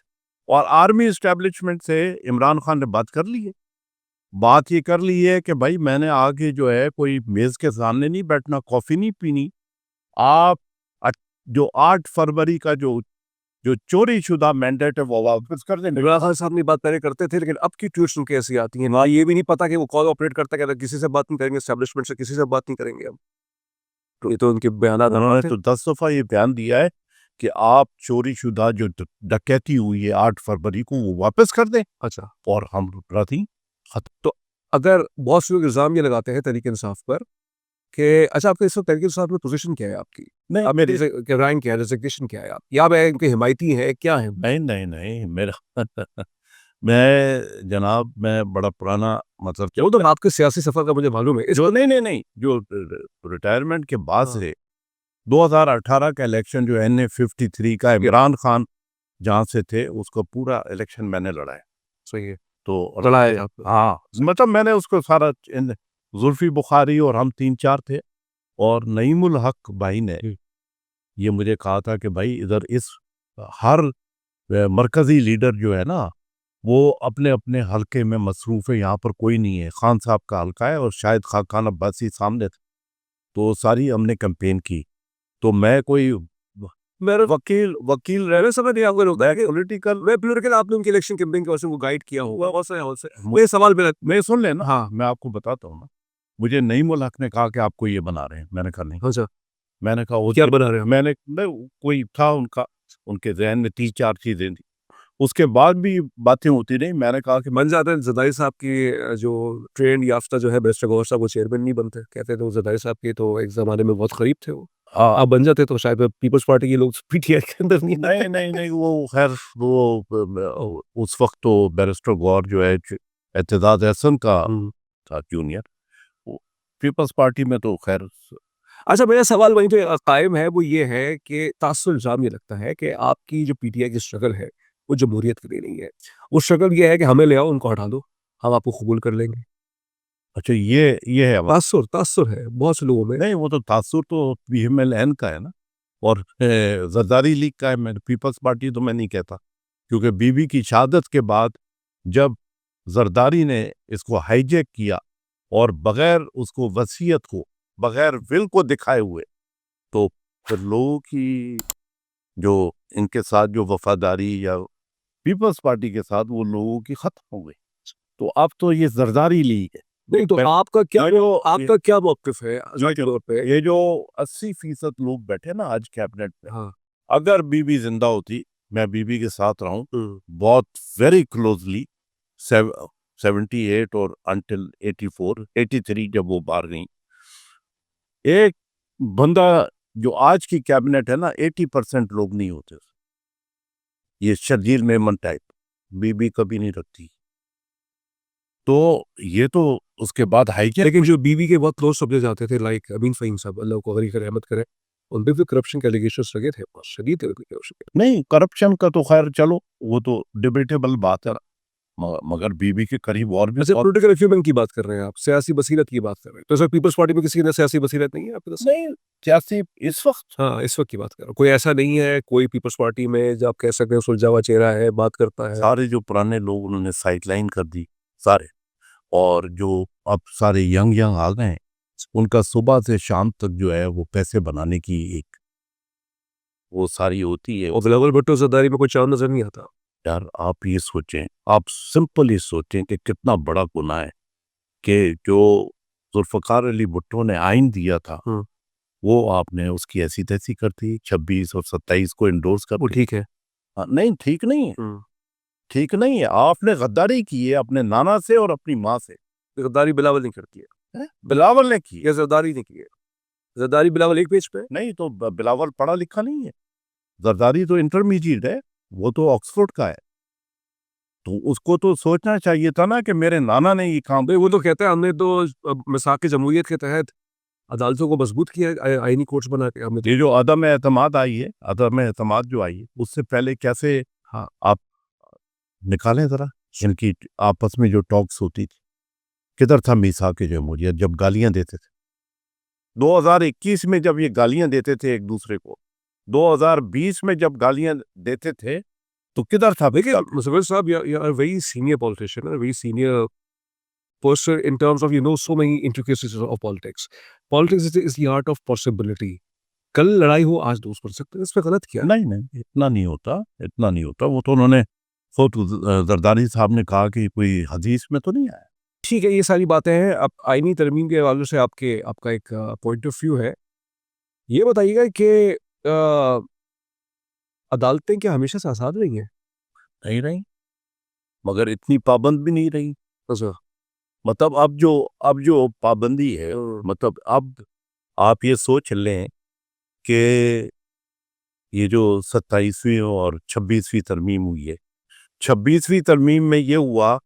और आर्मी इस्टेब्लिशमेंट से इमरान खान ने बात कर ली है, बात ये कर ली है कि भाई मैंने आगे जो है कोई मेज के सामने नहीं बैठना, कॉफी नहीं पीनी, आप जो 8 फरवरी का जो जो चोरी शुदा मैंडेट है वो वापस कर देंगे। इमरान खान साहब ने बात पहले करते थे, लेकिन अब की ट्वीट सुन के ऐसी आती है ना, ये भी नहीं पता कि वो कॉल ऑपरेट करता है, किसी से बात नहीं करेंगे, एस्टेब्लिशमेंट से किसी से बात नहीं करेंगे अब। तो ये तो उनके बयान उन्होंने तो 10 दफा ये बयान दिया है कि आप चोरी शुदा जो डकैती हुई है 8 फरवरी को वो वापस कर दें। अच्छा, और हम प्रति तो अगर बहुत से लोग इल्जाम ये लगाते हैं तहरीक इंसाफ पर कि अच्छा, आपका इस वक्त तहरीक इंसाफ में पोजीशन क्या है आपकी, नहीं आप मेरे रैंक क्या है, रेजिग्नेशन क्या है, आप या मैं इनके हिमायती है, क्या है? नहीं मेरा मैं जनाब, मैं बड़ा पुराना मतलब वो तो आपके सियासी सफर का मुझे मालूम है। जो नहीं जो रिटायरमेंट के बाद हाँ। से 2018 का इलेक्शन जो NA 53 का इमरान खान जहाँ से थे उसको पूरा इलेक्शन मैंने लड़ा है। सही है, तो लड़ा है आपने। हाँ, मतलब मैंने उसको सारा जुल्फी बुखारी और हम 3-4 थे, और नईमुल हक भाई ने ये मुझे कहा था कि भाई इधर इस हर मरकजी लीडर जो है ना वो अपने अपने हलके में मसरूफ है, यहाँ पर कोई नहीं है, खान साहब का हलका है और शायद खान अब्बासी सामने थे, तो सारी हमने कैंपेन की। तो मैं कोई मेरे वकील मेरे समझ नहीं आपको लगता है कि पॉलिटिकल मैं पॉलिटिकल आपने उनकी इलेक्शन कैंपेन के वजह से वो गाइड किया होगा, बहुत से मुझे सवाल मेरा। मैं सुन लेना, हाँ, मैं आपको बताता हूँ ना, मुझे नईमुल हक ने कहा कि आपको ये बना रहे हैं, मैंने कहा नहीं, अच्छा, मैंने कहा वो क्या बना रहे हैं? मैंने कोई था उनका, उनके जहन में 3-4 चीजें थी, उसके बाद भी बातें होती रही, मैंने कहा कि बन जाते हैं जरदारी साहब की जो ट्रेंड याफ्ता जो है बैरिस्टर गौहर साहब, वो चेयरमैन नहीं बनते, कहते थे वो जरदारी साहब के तो एक जमाने में बहुत करीब थे वो, आप बन जाते तो शायद पीपल्स पार्टी के लोग पीटीआई के अंदर नहीं आते। नहीं वो खैर वो उस वक्त तो बैरिस्टर गौर जो है एतजाज एहसन का था जूनियर, वो पीपल्स पार्टी में तो खैर। अच्छा, मेरा सवाल वहीं पे कायम है, वो ये है कि तासुल इल्ज़ाम ये लगता है कि आपकी जो पीटीआई की स्ट्रगल है, वो जमहूरियत के लिए नहीं है। वो स्ट्रगल ये है कि हमें ले आओ, उनको हटा दो, हम आपको कबूल कर लेंगे। अच्छा, ये है तासुर है बहुत से लोगों में। नहीं, वो तो तासुर तो PMLN का है ना, और जरदारी लीग का है, मैं पीपल्स पार्टी तो मैं नहीं कहता, क्योंकि बीबी की शहादत के बाद जब जरदारी ने इसको हाईजैक किया और बगैर उसको वसीयत को, बगैर विल को दिखाए हुए, तो फिर लोगों की जो इनके साथ जो वफादारी या पीपल्स पार्टी के साथ वो लोगों की खत्म हो गई। तो अब तो ये जरदारी लीग है। नहीं, तो आपका क्या मौक़िफ़ है जो तौर पे? ये जो 80% लोग बैठे ना आज कैबिनेट में, हाँ। अगर बीबी जिंदा होती, मैं बीबी के साथ रहा हूँ बहुत वेरी क्लोजली 78 और अंटिल 83 जब वो बाहर गई, एक बंदा जो आज की कैबिनेट है ना 80% लोग नहीं होते, ये शर्जील मेमन टाइप बीबी कभी नहीं रखती। तो ये तो उसके बाद हाईजैक लेकिन जो बीवी के बहुत क्लोज सब्जेक्ट जाते थे लाइक अमीन फ़हीम साहब, अल्लाह को गनी करे, रहमत करे, उन पे भी करप्शन के एलिगेशंस लगे थे, बहुत शदीद एलिगेशन। नहीं, करप्शन का तो खैर चलो वो तो डिबेटेबल बात है, मगर बीबी के करीब और भी अच्छा, बहुत पॉलिटिकल अचीवमेंट की बात कर रहे हैं आप, सियासी बसीरत की बात कर रहे हैं। तो सर पीपल्स पार्टी में किसी ने सियासी बसीरत नहीं है आपके पास? नहीं सियासी इस वक्त हाँ, इस वक्त की बात कर रहा हूँ। कोई ऐसा नहीं है, कोई पीपल्स पार्टी में जो आप कह सकते हैं सुलझा हुआ चेहरा है, बात करता है? सारे जो पुराने लोग उन्होंने साइडलाइन कर दी सारे, और जो अब सारे यंग आ गए हैं, उनका सुबह से शाम तक जो है वो पैसे बनाने की एक वो सारी होती है। और बिलावल भुट्टो ज़रदारी में कोई चाँद नज़र नहीं आता। यार आप ये सोचें, आप सिंपल ये सोचें कि कितना बड़ा गुनाह है कि जो जुल्फ़िकार अली भुट्टो ने आइन दिया था, हुँ। वो आपने उसकी ऐसी तैसी कर दी, 26 और 27 को एंडोर्स कर वो दिया। ठीक है। हाँ, नहीं ठीक नहीं है, हुँ। ठीक नहीं है। आपने गद्दारी की है अपने नाना से और अपनी माँ से। ज़रदारी बिलावल नहीं करती है, हैं? बिलावल ने की है। या ज़रदारी ने की है। ज़रदारी बिलावल एक पेज पे है। नहीं तो बिलावल पढ़ा लिखा नहीं है, जरदारी तो इंटरमीडिएट है, वो तो ऑक्सफोर्ड का है। तो उसको तो सोचना चाहिए था ना कि मेरे नाना ने ये काम। नहीं, वो तो कहता है हमने तो मिसाक जमहूरियत के तहत अदालतों को मजबूत किया है, आईनी कोर्ट्स बना के हमने। ये जो अदम एतमाद आई है, अदम एतमाद जो आई है, उससे पहले कैसे हाँ। आप निकालें ज़रा इनकी आपस में जो टॉक्स होती थी, किधर था मीसाक जमहूरियत जब गालियां देते थे? 2021 में जब ये गालियां देते थे एक दूसरे को, 2020 में जब गालियां देते थे, तो किधर था? देखिए मुसव्विर साहब, you are very senior politician, very senior person in terms of so many intricacies of politics. Politics is the art of possibility. कल लड़ाई हो आज दोस्त बन सकते हैं, इसमें गलत क्या है? नहीं नहीं, इतना नहीं होता, इतना नहीं होता। वो तो उन्होंने खुद जरदारी साहब ने कहा कि कोई हदीस में तो नहीं आया। ठीक है, ये सारी बातें हैं। अब आईनी तरमीम के हवाले से आपका एक पॉइंट ऑफ व्यू है। ये बताइएगा कि अदालतें क्या हमेशा से आज़ाद रही हैं? नहीं रही, मगर इतनी पाबंद भी नहीं रही। अच्छा। मतलब अब जो पाबंदी है, मतलब अब आप ये सोच लें कि ये जो 27वीं और 26वीं तरमीम हुई है, 26वीं तरमीम में ये हुआ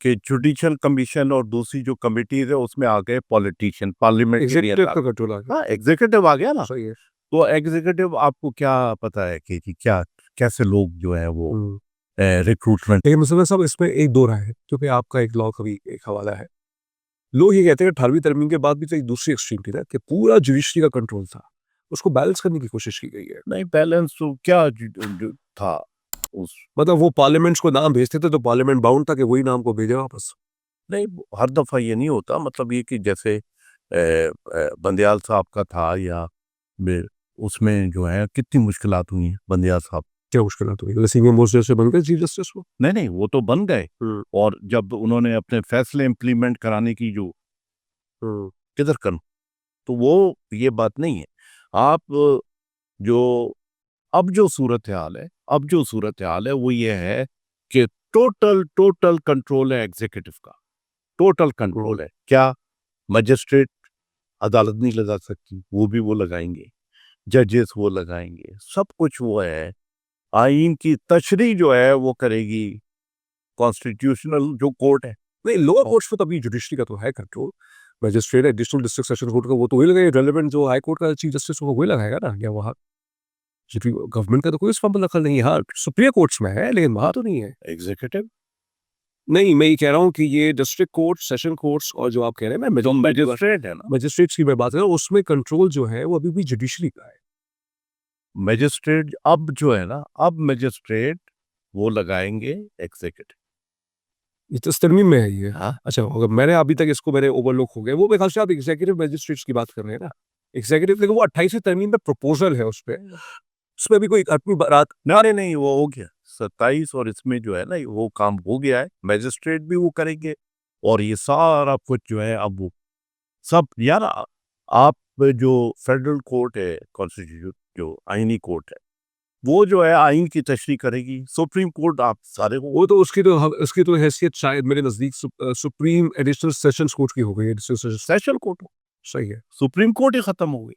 कि जुडिशल कमीशन और दूसरी जो कमिटीज है उसमें आ गए पॉलिटिशियन, एग्जीक्यूटिव का पार्लियामेंट। कंट्रोल आ गया। हाँ, एग्जीक्यूटिव आ गया ना। सही है। तो एग्जीक्यूटिव आपको क्या पता है कि क्या कैसे लोग जो है वो हुँ। रिक्रूटमेंट। लेकिन मुसव्विर साहब, इसमें एक दो राय है, क्योंकि आपका एक लॉ का भी एक हवाला है। लोग ये कहते हैं कि 18वीं तरमीम के बाद भी तो एक दूसरी एक्सट्रीम थी ना, कि पूरा जुडिशरी का कंट्रोल था। उसको बैलेंस करने की कोशिश की गई है। नहीं, बैलेंस तो क्या जो था उस। मतलब वो पार्लियामेंट्स को नाम भेजते थे तो पार्लियामेंट बाउंड था कि वही नाम को भेजे वापस। नहीं, हर दफा ये नहीं होता। मतलब ये कि जैसे बंदयाल साहब का था, या उसमें जो है कितनी मुश्किलात हुई हैं बंदयाल साहब। क्या मुश्किलात हुई? सीनियर मोस्ट जस्टिस बन गए चीफ जस्टिस वो। नहीं नहीं, वो तो बन गए, और जब उन्होंने अपने फैसले इम्प्लीमेंट कराने की जो किधर कर, तो वो ये बात नहीं है। आप जो अब जो सूरत हाल है, अब जो सूरत हाल है वो ये है कि टोटल कंट्रोल है एग्जीक्यूटिव का, टोटल कंट्रोल है। क्या मजिस्ट्रेट अदालत नहीं लगा सकती? वो भी वो लगाएंगे, जजेस वो लगाएंगे, सब कुछ वो है। आइन की तशरीह जो है वो करेगी कॉन्स्टिट्यूशनल जो कोर्ट है। नहीं, लोअर कोर्ट्स पे तो अभी जुडिशरी का तो है control. Magistrate additional district session court का वो तो वही लगाएगा, रेलेवेंट जो हाई कोर्ट का चीफ जस्टिस होगा वही लगाएगा ना, या वहाँ गवर्नमेंट का तो कोई उसमें दखल नहीं है। हाँ, सुप्रीम कोर्ट्स में है, लेकिन वहाँ तो नहीं है। एग्जीक्यूटिव नहीं, मैं ये कह रहा हूँ कि ये डिस्ट्रिक्ट कोर्ट, सेशन कोर्ट्स और जो आप कह रहे हैं ना, जो मजिस्ट्रेट है ना, मजिस्ट्रेट्स की मैं बात कर रहा हूँ, उसमें कंट्रोल जो है वो अभी भी जुडिशरी का है। मजिस्ट्रेट अब जो है ना, अब मजिस्ट्रेट वो लगाएंगे एग्जीक्यूटिव। ये तो तरमीम में है ये। हाँ, अच्छा, अगर मैंने अभी तक इसको मेरे ओवरलुक हो गया, वो मेरे ख्याल से आप एग्जीक्यूटिव मजिस्ट्रेट्स की बात कर रहे हैं ना, एग्जीक्यूटिव, लेकिन वो 28वीं तरमीम में प्रपोजल है उस पे, उसमें भी कोई अपनी बात। नहीं नहीं, वो हो गया 27, और इसमें जो है ना वो काम हो गया है, मजिस्ट्रेट भी वो करेंगे, और ये सारा कुछ जो है अब वो सब। यार आप जो फेडरल कोर्ट है, कॉन्स्टिट्यूट जो आईनी कोर्ट है, वो जो है आइन की तशरीह करेगी। सुप्रीम कोर्ट आप सारे को, वो तो उसकी तो हैसियत शायद मेरे नजदीक सुप्रीम एडिशनल सेशंस कोर्ट की हो गई है। सेशन कोर्ट हो, सही है। सुप्रीम कोर्ट ही खत्म हो गई।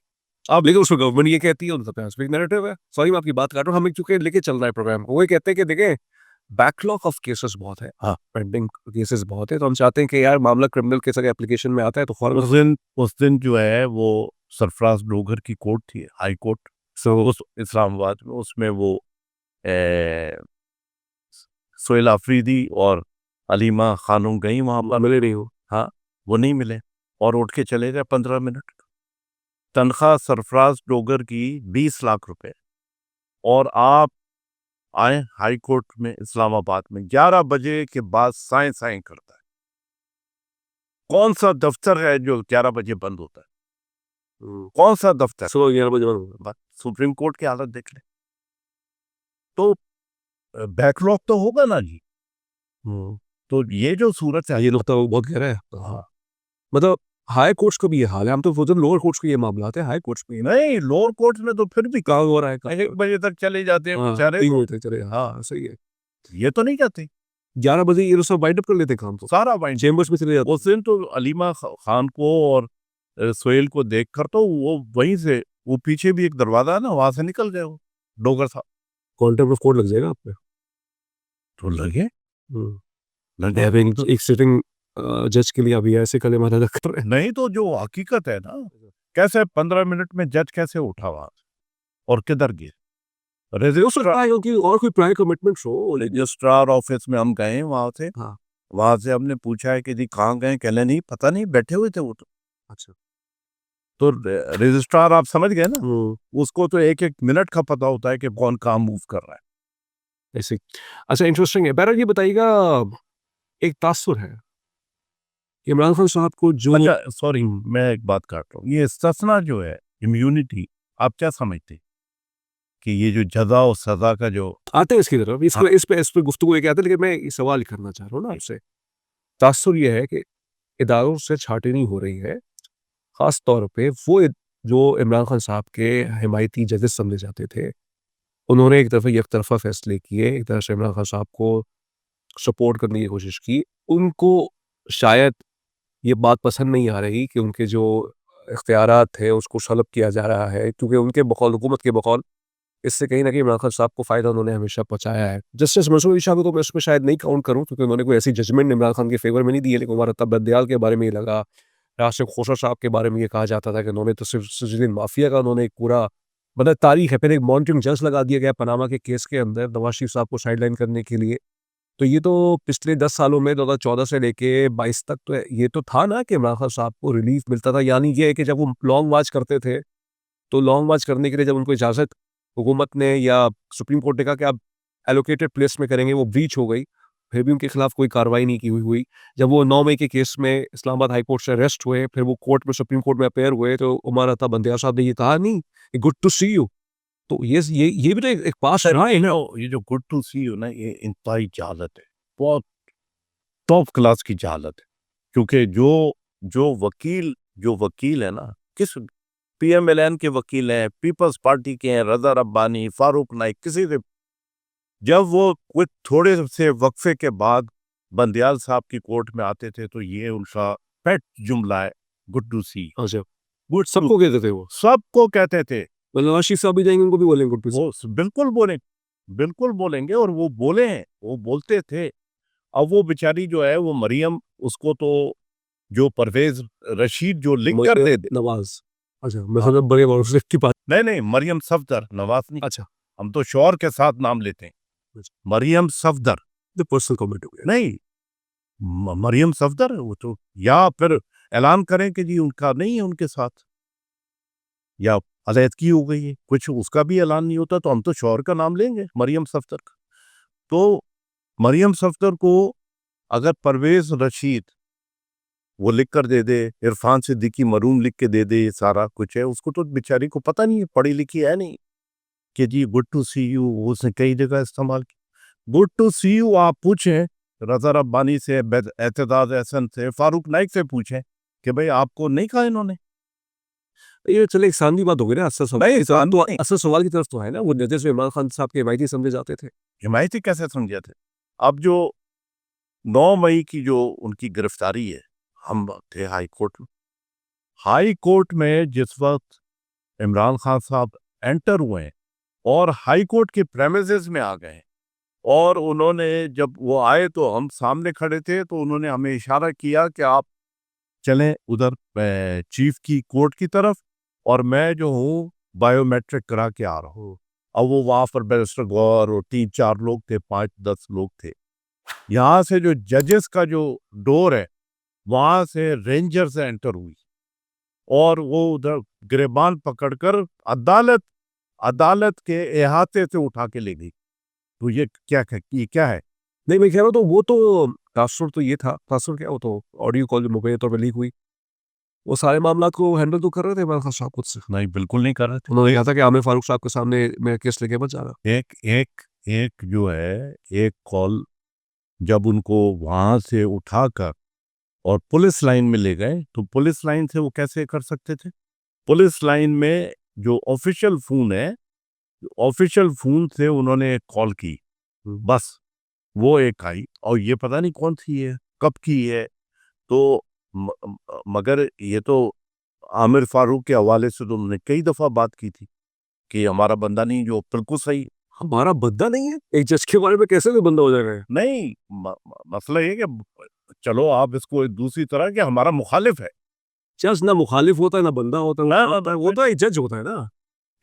आप लेकिन उसमें गवर्नमेंट ये कहती है, उनका स्पेसिफिक नैरेटिव है। सॉरी मैं आपकी बात कर रहा हूँ, हम एक चूंकि लेके चल रहा है प्रोग्राम को, वो ये कहते हैं कि देखें बैकलॉग ऑफ केसेस बहुत है, हाँ। पेंडिंग केसेस बहुत है, तो हम चाहते हैं कि यार मामला क्रिमिनल केस अगर एप्लीकेशन में आता है तो फौरन उस दिन जो है वो सरफराज डोगर की कोर्ट थी, हाई कोर्ट, उस इस्लामाबाद में, उसमें वो सोहेल आफरीदी और अलीमा खानूम गई वहां पर, मिले नहीं हो। हाँ, वो नहीं मिले और उठ के चले गए 15 मिनट। तनख्वाह सरफराज डोगर की 20 लाख रुपए, और आप आए हाई कोर्ट में इस्लामाबाद में 11 बजे के बाद साए साए करता है। कौन सा दफ्तर है जो 11 बजे बंद होता है? कौन सा दफ्तर? सुबह 11 बजे बंद होगा। बस सुप्रीम कोर्ट की हालत देख ले। तो बैकलॉग तो होगा ना जी। तो ये जो सूरत है, ये नुकता बहुत गहरा है। हाँ, मतलब हाई कोर्ट्स को भी ये हाल है, हम तो वो लोअर कोर्ट्स को ये मामला आते हैं, हाई कोर्ट्स में नहीं लोअर कोर्ट में तो फिर भी कहाँ हो रहा है 1 बजे तक चले जाते हैं हाँ, बेचारे। 3 बजे तक चले हाँ, सही है। ये तो नहीं जाते 11 बजे ये लोग सब वाइंड अप कर लेते हैं काम तो, सारा वाइंड। चेम्बर्स में चले जाते उस दिन तो अलीमा खान को और सोहेल को देखकर तो वो वहीं से, वो पीछे भी एक दरवाजा है ना, वहां से निकल गए वो डोगर साहब। कॉन्टेम्प्ट ऑफ कोर्ट लग जाएगा आप पे। तो लगे लगे। हैविंग एक सिटिंग जज के लिए अभी ऐसे कले मारा कर रहे हैं। नहीं तो जो हकीकत है ना, कैसे 15 मिनट में जज कैसे उठा वहां से और किधर गए? हो सकता है क्योंकि और कोई प्रायर कमिटमेंट्स हो। रजिस्ट्रार ऑफिस में हम गए वहां से, हाँ। वहां से हमने पूछा है कि जी कहाँ गए, कहले नहीं पता नहीं, बैठे हुए थे वो तो। अच्छा। तो रजिस्ट्रार आप समझ गए ना, उसको तो एक एक मिनट का पता होता है कि कौन कहाँ मूव कर रहा है। ऐसे अच्छा इंटरेस्टिंग है। बहरहाल ये बताइएगा, एक तासुर है इमरान खान साहब को जो अच्छा सॉरी, मैं एक बात काट रहा हूँ, ये इस्तिस्ना जो है, इम्यूनिटी, आप क्या समझते हैं कि ये जो जजा और सजा का जो आते हैं इसकी तरफ, इसको इस पे गुफ्तगू ये कहते हैं, लेकिन मैं ये सवाल करना चाह रहा हूँ ना आपसे। तासुर ये है कि इदारों से छाटनी हो रही है, खास तौर पे वो जो इमरान खान साहब के हिमायती जजेस समझे जाते थे, उन्होंने एक तरफा यकतरफा फैसले किए, एक तरह से इमरान खान साहब को सपोर्ट करने की कोशिश की। उनको शायद ये बात पसंद नहीं आ रही कि उनके जो इख्तियारात थे उसको सलब किया जा रहा है, क्योंकि उनके बकौल, हुकूमत के बकौल, इससे कहीं न कहीं इमरान खान साहब को फ़ायदा उन्होंने हमेशा पहुँचाया है। जस्टिस मंसूर अली शाह को तो मैं इसमें शायद नहीं काउंट करूँ, क्योंकि उन्होंने कोई ऐसी जजमेंट इमरान खान के फ़ेवर में नहीं दी है, लेकिन उमर अत्ता बंदियाल के बारे में ये लगा, राशिद खोसर साहब के बारे में ये कहा जाता था कि उन्होंने तो सिर्फ सजीदीन माफिया का उन्होंने एक पूरा मतलब तारीख है। फिर एक मॉनिटरिंग जज लगा दिया गया पनामा के केस के अंदर नवाज शरीफ साहब को साइडलाइन करने के लिए। तो ये तो पिछले 10 सालों में 2014 से लेके 22 तक तो ये तो था ना कि इमरान खान साहब को रिलीफ मिलता था। यानी ये है कि जब वो लॉन्ग मार्च करते थे, तो लॉन्ग मार्च करने के लिए जब उनको इजाज़त हुकूमत ने या सुप्रीम कोर्ट ने कहा कि आप एलोकेटेड प्लेस में करेंगे, वो ब्रीच हो गई, फिर भी उनके खिलाफ कोई कार्रवाई नहीं की हुई। जब वो 9 मई के केस में इस्लामाबाद हाई कोर्ट से अरेस्ट हुए, फिर वो कोर्ट में सुप्रीम कोर्ट में अपीयर हुए, तो उमर अता बंदियाल साहब ने ये कहा नहीं, गुड टू सी यू। तो ये भी तो एक पास रहा है ना। ये जो गुड टू सी यू ना, ये इंतहाई जहालत है, बहुत टॉप क्लास की जहालत है। क्योंकि जो वकील है ना, किस पीएमएलएन के वकील हैं, पीपल्स पार्टी के हैं, रजा रब्बानी, फारूक नाइक, किसी से जब वो कुछ थोड़े से वक्फे के बाद बंदियाल साहब की कोर्ट में आते थे, तो ये उनका पेट जुमला है, गुड टू सी। अच्छा, गुड सबको कहते थे वो। सबको कहते थे। नवाज शरीफ साहब भी जाएंगे, उनको भी बोलेंगे गुड टू सी। वो बिल्कुल बोलेंगे, और वो बोले हैं, वो बोलते थे। अब वो बेचारी जो है वो मरियम, उसको तो जो परवेज रशीद जो लिख कर दे दे, नवाज। अच्छा, मैं समझा बड़े वाले की बात। नहीं मरियम सफदर, नवाज नहीं। अच्छा, हम तो शौहर के साथ नाम लेते हैं, अच्छा। मरियम सफदर। तो पर्सनल कमेंट हो गया। नहीं, मरियम सफदर है वो तो, या फिर ऐलान करें कि जी उनका नहीं है उनके साथ, या अलहदगी हो गई है, कुछ उसका भी ऐलान नहीं होता, तो हम तो शौहर का नाम लेंगे, मरियम सफदर का। तो मरियम सफदर को अगर परवेज रशीद वो लिख कर दे दे, इरफान सिद्दीकी मरूम लिख के दे दे, ये सारा कुछ है, उसको तो बेचारी को पता नहीं है, पढ़ी लिखी है नहीं, कि जी गुड टू सी यू उसने कई जगह इस्तेमाल किया। गुड टू सी यू आप पूछें रजा रब्बानी से, एतजाज एहसन से, फारूक नाइक से पूछें कि भाई आपको नहीं कहा इन्होंने। ये चले एक सानवी बात हो गई ना, असल नहीं, सवाल तो असल सवाल की तरफ तो है ना, वो जजेस में इमरान खान साहब के हिमायती समझे जाते थे। हिमायती कैसे समझे थे? अब जो 9 मई की जो उनकी गिरफ्तारी है, हम थे हाई कोर्ट में। हाई कोर्ट में जिस वक्त इमरान खान साहब एंटर हुए हैं और हाई कोर्ट के प्रेमिसेस में आ गए हैं। और उन्होंने जब वो आए तो हम सामने खड़े थे, तो उन्होंने हमें इशारा किया कि आप चलें उधर चीफ की कोर्ट की तरफ, और मैं जो हूँ बायोमेट्रिक करा के आ रहा हूँ। अब वो वहाँ पर बैरिस्टर गौर और 3-4 लोग थे, 5-10 लोग थे। यहाँ से जो जजेस का जो डोर है, वहाँ से रेंजर से एंटर हुई और वो उधर गिरबान पकड़कर अदालत अदालत के अहाते से उठा के ले गई। तो ये क्या है? नहीं, मैं कह रहा हूँ तो वो तो तासुर तो ये था, तासुर क्या, वो तो ऑडियो कॉल जो मुबैना तौर पे लीक हुई, वो सारे मामलात को हैंडल तो कर रहे थे इमरान खान साहब खुद से। नहीं, बिल्कुल नहीं कर रहे थे। उन्होंने कहा था कि आमिर फारूक साहब के सामने मैं केस लेके मत जाना। एक एक एक जो है, एक कॉल जब उनको वहां से उठाकर और पुलिस लाइन में ले गए, तो पुलिस लाइन से वो कैसे कर सकते थे? पुलिस लाइन में जो ऑफिशियल फोन है, ऑफिशियल फोन से उन्होंने एक कॉल की, बस वो एक आई, और ये पता नहीं कौन सी है, कब की है। तो मगर ये तो आमिर फारूक के हवाले से तो उन्होंने कई दफा बात की थी कि हमारा बंदा नहीं, जो बिल्कुल सही। हमारा बंदा नहीं है, एक जज के बारे में कैसे कोई बंदा हो जाएगा? नहीं, मसला ये कि चलो आप इसको दूसरी तरह कि हमारा मुखालिफ है। जज ना मुखालिफ होता है ना बंदा होता है, ना, वो तो एक जज होता है ना,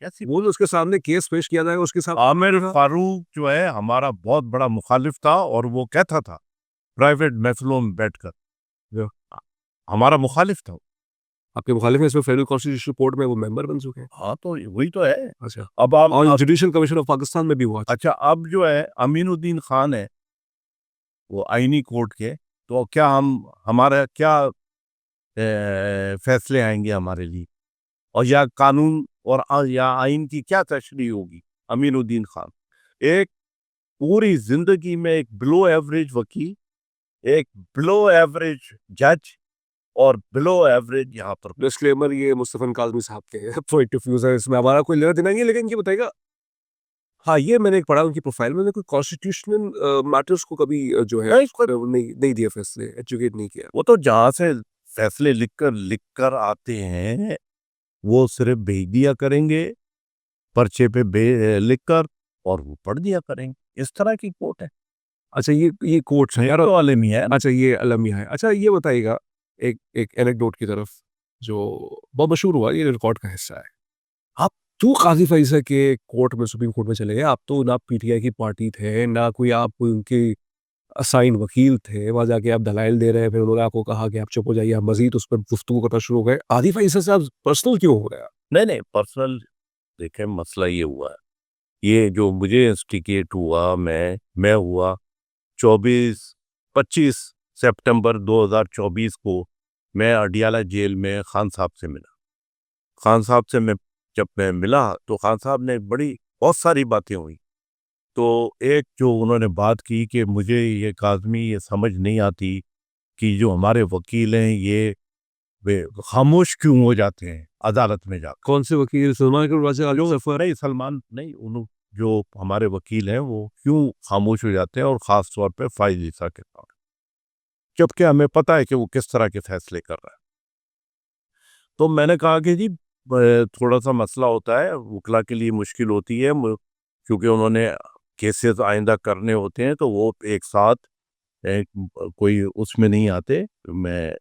कैसी वो जो उसके सामने केस पेश किया जाएगा उसके साथ। आमिर फारूक जो है हमारा बहुत बड़ा मुखालिफ था, और वो कहता था प्राइवेट महफिलों में बैठकर, जो हमारा मुखालिफ था। आपके मुखालिफ में इसमें फेडरल कॉन्स्टिट्यूशन कोर्ट में वो मेंबर बन चुके हैं। हाँ, तो वही तो है। अच्छा, अब आप और जुडिशियल कमीशन ऑफ पाकिस्तान में भी हुआ। अच्छा, अब जो है अमीनुद्दीन खान है, वो आईनी कोर्ट के, तो क्या हमारा क्या फैसले आएंगे हमारे लिए, और या कानून और या आइन की क्या तशरीह होगी? अमीनुद्दीन खान एक पूरी जिंदगी में एक बिलो एवरेज वकील, एक बिलो एवरेज जज, और बिलो एवरेज यहाँ पर। डिस्क्लेमर, ये मुस्तफा काज़मी साहब के पॉइंट ऑफ व्यू है, इसमें हमारा कोई लेना देना नहीं है, लेकिन ये बताइएगा, हाँ, ये मैंने एक पढ़ा उनकी प्रोफाइल में, कोई कॉन्स्टिट्यूशनल मैटर्स को कभी जो है नहीं दिए फैसले, एजुकेट नहीं किया। वो तो जहाँ से फैसले लिख कर आते हैं, वो सिर्फ भेज दिया करेंगे पर्चे पे लिखकर, और वो पढ़ दिया करेंगे। इस तरह की कोर्ट है। अच्छा, ये कोर्ट है यार, तो आलमी है। अच्छा ये अलमिया है। अच्छा ये बताइएगा, एक एक एनेक्डोट की तरफ जो बहुत मशहूर हुआ, ये रिकॉर्ड का हिस्सा है। आप क्यों काजी फैसल के कोर्ट में, सुप्रीम कोर्ट में चले गए? आप तो ना पीटीआई की पार्टी थे, ना कोई आप उनके असाइन वकील थे। वहाँ जाके आप दलाइल दे रहे हैं, फिर उन्होंने आपको कहा कि आप चुप हो जाइए, आप मजीद उस पर गुफ्तगू करना शुरू हो गए। काजी फैसल से आप पर्सनल क्यों हो गया? नहीं, पर्सनल देखें, मसला ये हुआ है, ये जो मुझे इंस्टिगेट हुआ, मैं हुआ 25 सितंबर 2024 को मैं अडियाला जेल में खान साहब से मिला। खान साहब से जब मैं मिला, तो खान साहब ने बहुत सारी बातें हुई। तो एक जो उन्होंने बात की कि मुझे ये काज़मी ये समझ नहीं आती कि जो हमारे वकील हैं, ये वे खामोश क्यों हो जाते हैं अदालत में जाकर। कौन से वकील? सलमान के राजा नहीं, सलमान नहीं, जो हमारे वकील हैं वो क्यों खामोश हो जाते हैं, और ख़ास तौर पे फाइज ईसा के साथ, जबकि हमें पता है कि वो किस तरह के फैसले कर रहा है। तो मैंने कहा कि जी, थोड़ा सा मसला होता है, वकला के लिए मुश्किल होती है, क्योंकि उन्होंने केसेस आइंदा करने होते हैं, तो वो एक साथ कोई उसमें नहीं आते। मैं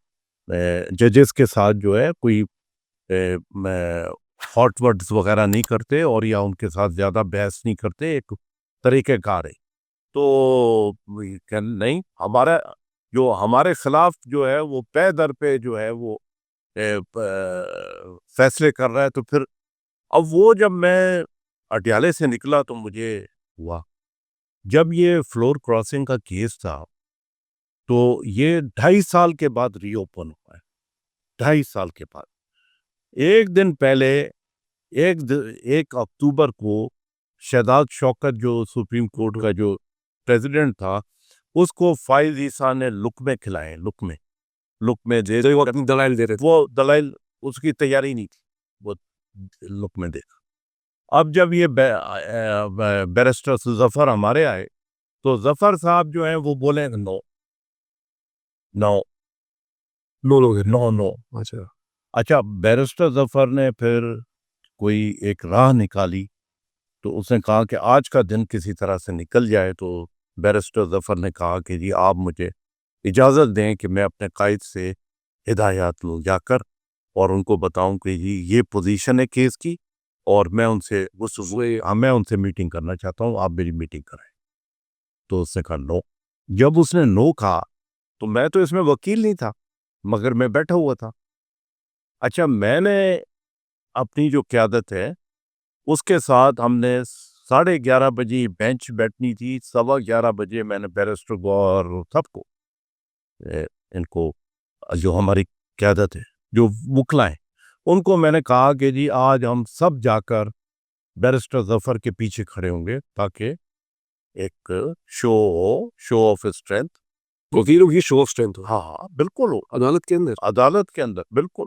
जजेस के साथ जो है कोई मैं हॉट वर्ड्स वगैरह नहीं करते, और या उनके साथ ज़्यादा बहस नहीं करते, एक तरीक़ेकार है। तो नहीं, जो हमारे खिलाफ जो है वो पे दर पे जो है वो फैसले कर रहा है। तो फिर अब वो जब मैं अटियाले से निकला, तो मुझे हुआ, जब ये फ्लोर क्रॉसिंग का केस था, तो ये 2.5 साल के बाद रीओपन हुआ है। 2.5 साल के बाद एक दिन पहले, 1 अक्टूबर को शहजाद शौकत, जो सुप्रीम कोर्ट का जो प्रेसिडेंट था, उसको फाइज ईसा ने लुकमे खिलाए। लुकमे दे दलाइल दे रहे थे। वो दलाइल उसकी तैयारी नहीं थी, वो लुकमे दे। अब जब ये बैरिस्टर जफर हमारे आए, तो जफर साहब जो हैं वो बोले नो नो नो लोग हैं। No no. अच्छा, अच्छा, बैरिस्टर जफर ने फिर कोई एक राह निकाली। तो उसने कहा कि आज का दिन किसी तरह से निकल जाए। तो बैरिस्टर जफ़र ने कहा कि जी आप मुझे इजाज़त दें कि मैं अपने कायद से हिदायत लूँ जाकर और उनको बताऊं कि जी ये पोजीशन है केस की और मैं उनसे मैं उनसे मीटिंग करना चाहता हूँ, आप मेरी मीटिंग कराएं। तो उसने कहा नो। जब उसने नो कहा तो मैं तो इसमें वकील नहीं था, मगर मैं बैठा हुआ था। अच्छा, मैंने अपनी जो क़यादत है उसके साथ हमने 11:30 बजे बेंच बैठनी थी। 11:15 बजे मैंने बैरिस्टर को और सबको इनको जो हमारी क़यादत है, जो वकला हैं, उनको मैंने कहा कि जी आज हम सब जाकर बैरिस्टर ज़फ़र के पीछे खड़े होंगे ताकि एक शो ऑफ स्ट्रेंथ। वकीलों की शो ऑफ स्ट्रेंथ हो हाँ हाँ बिल्कुल हो, अदालत के अंदर बिल्कुल।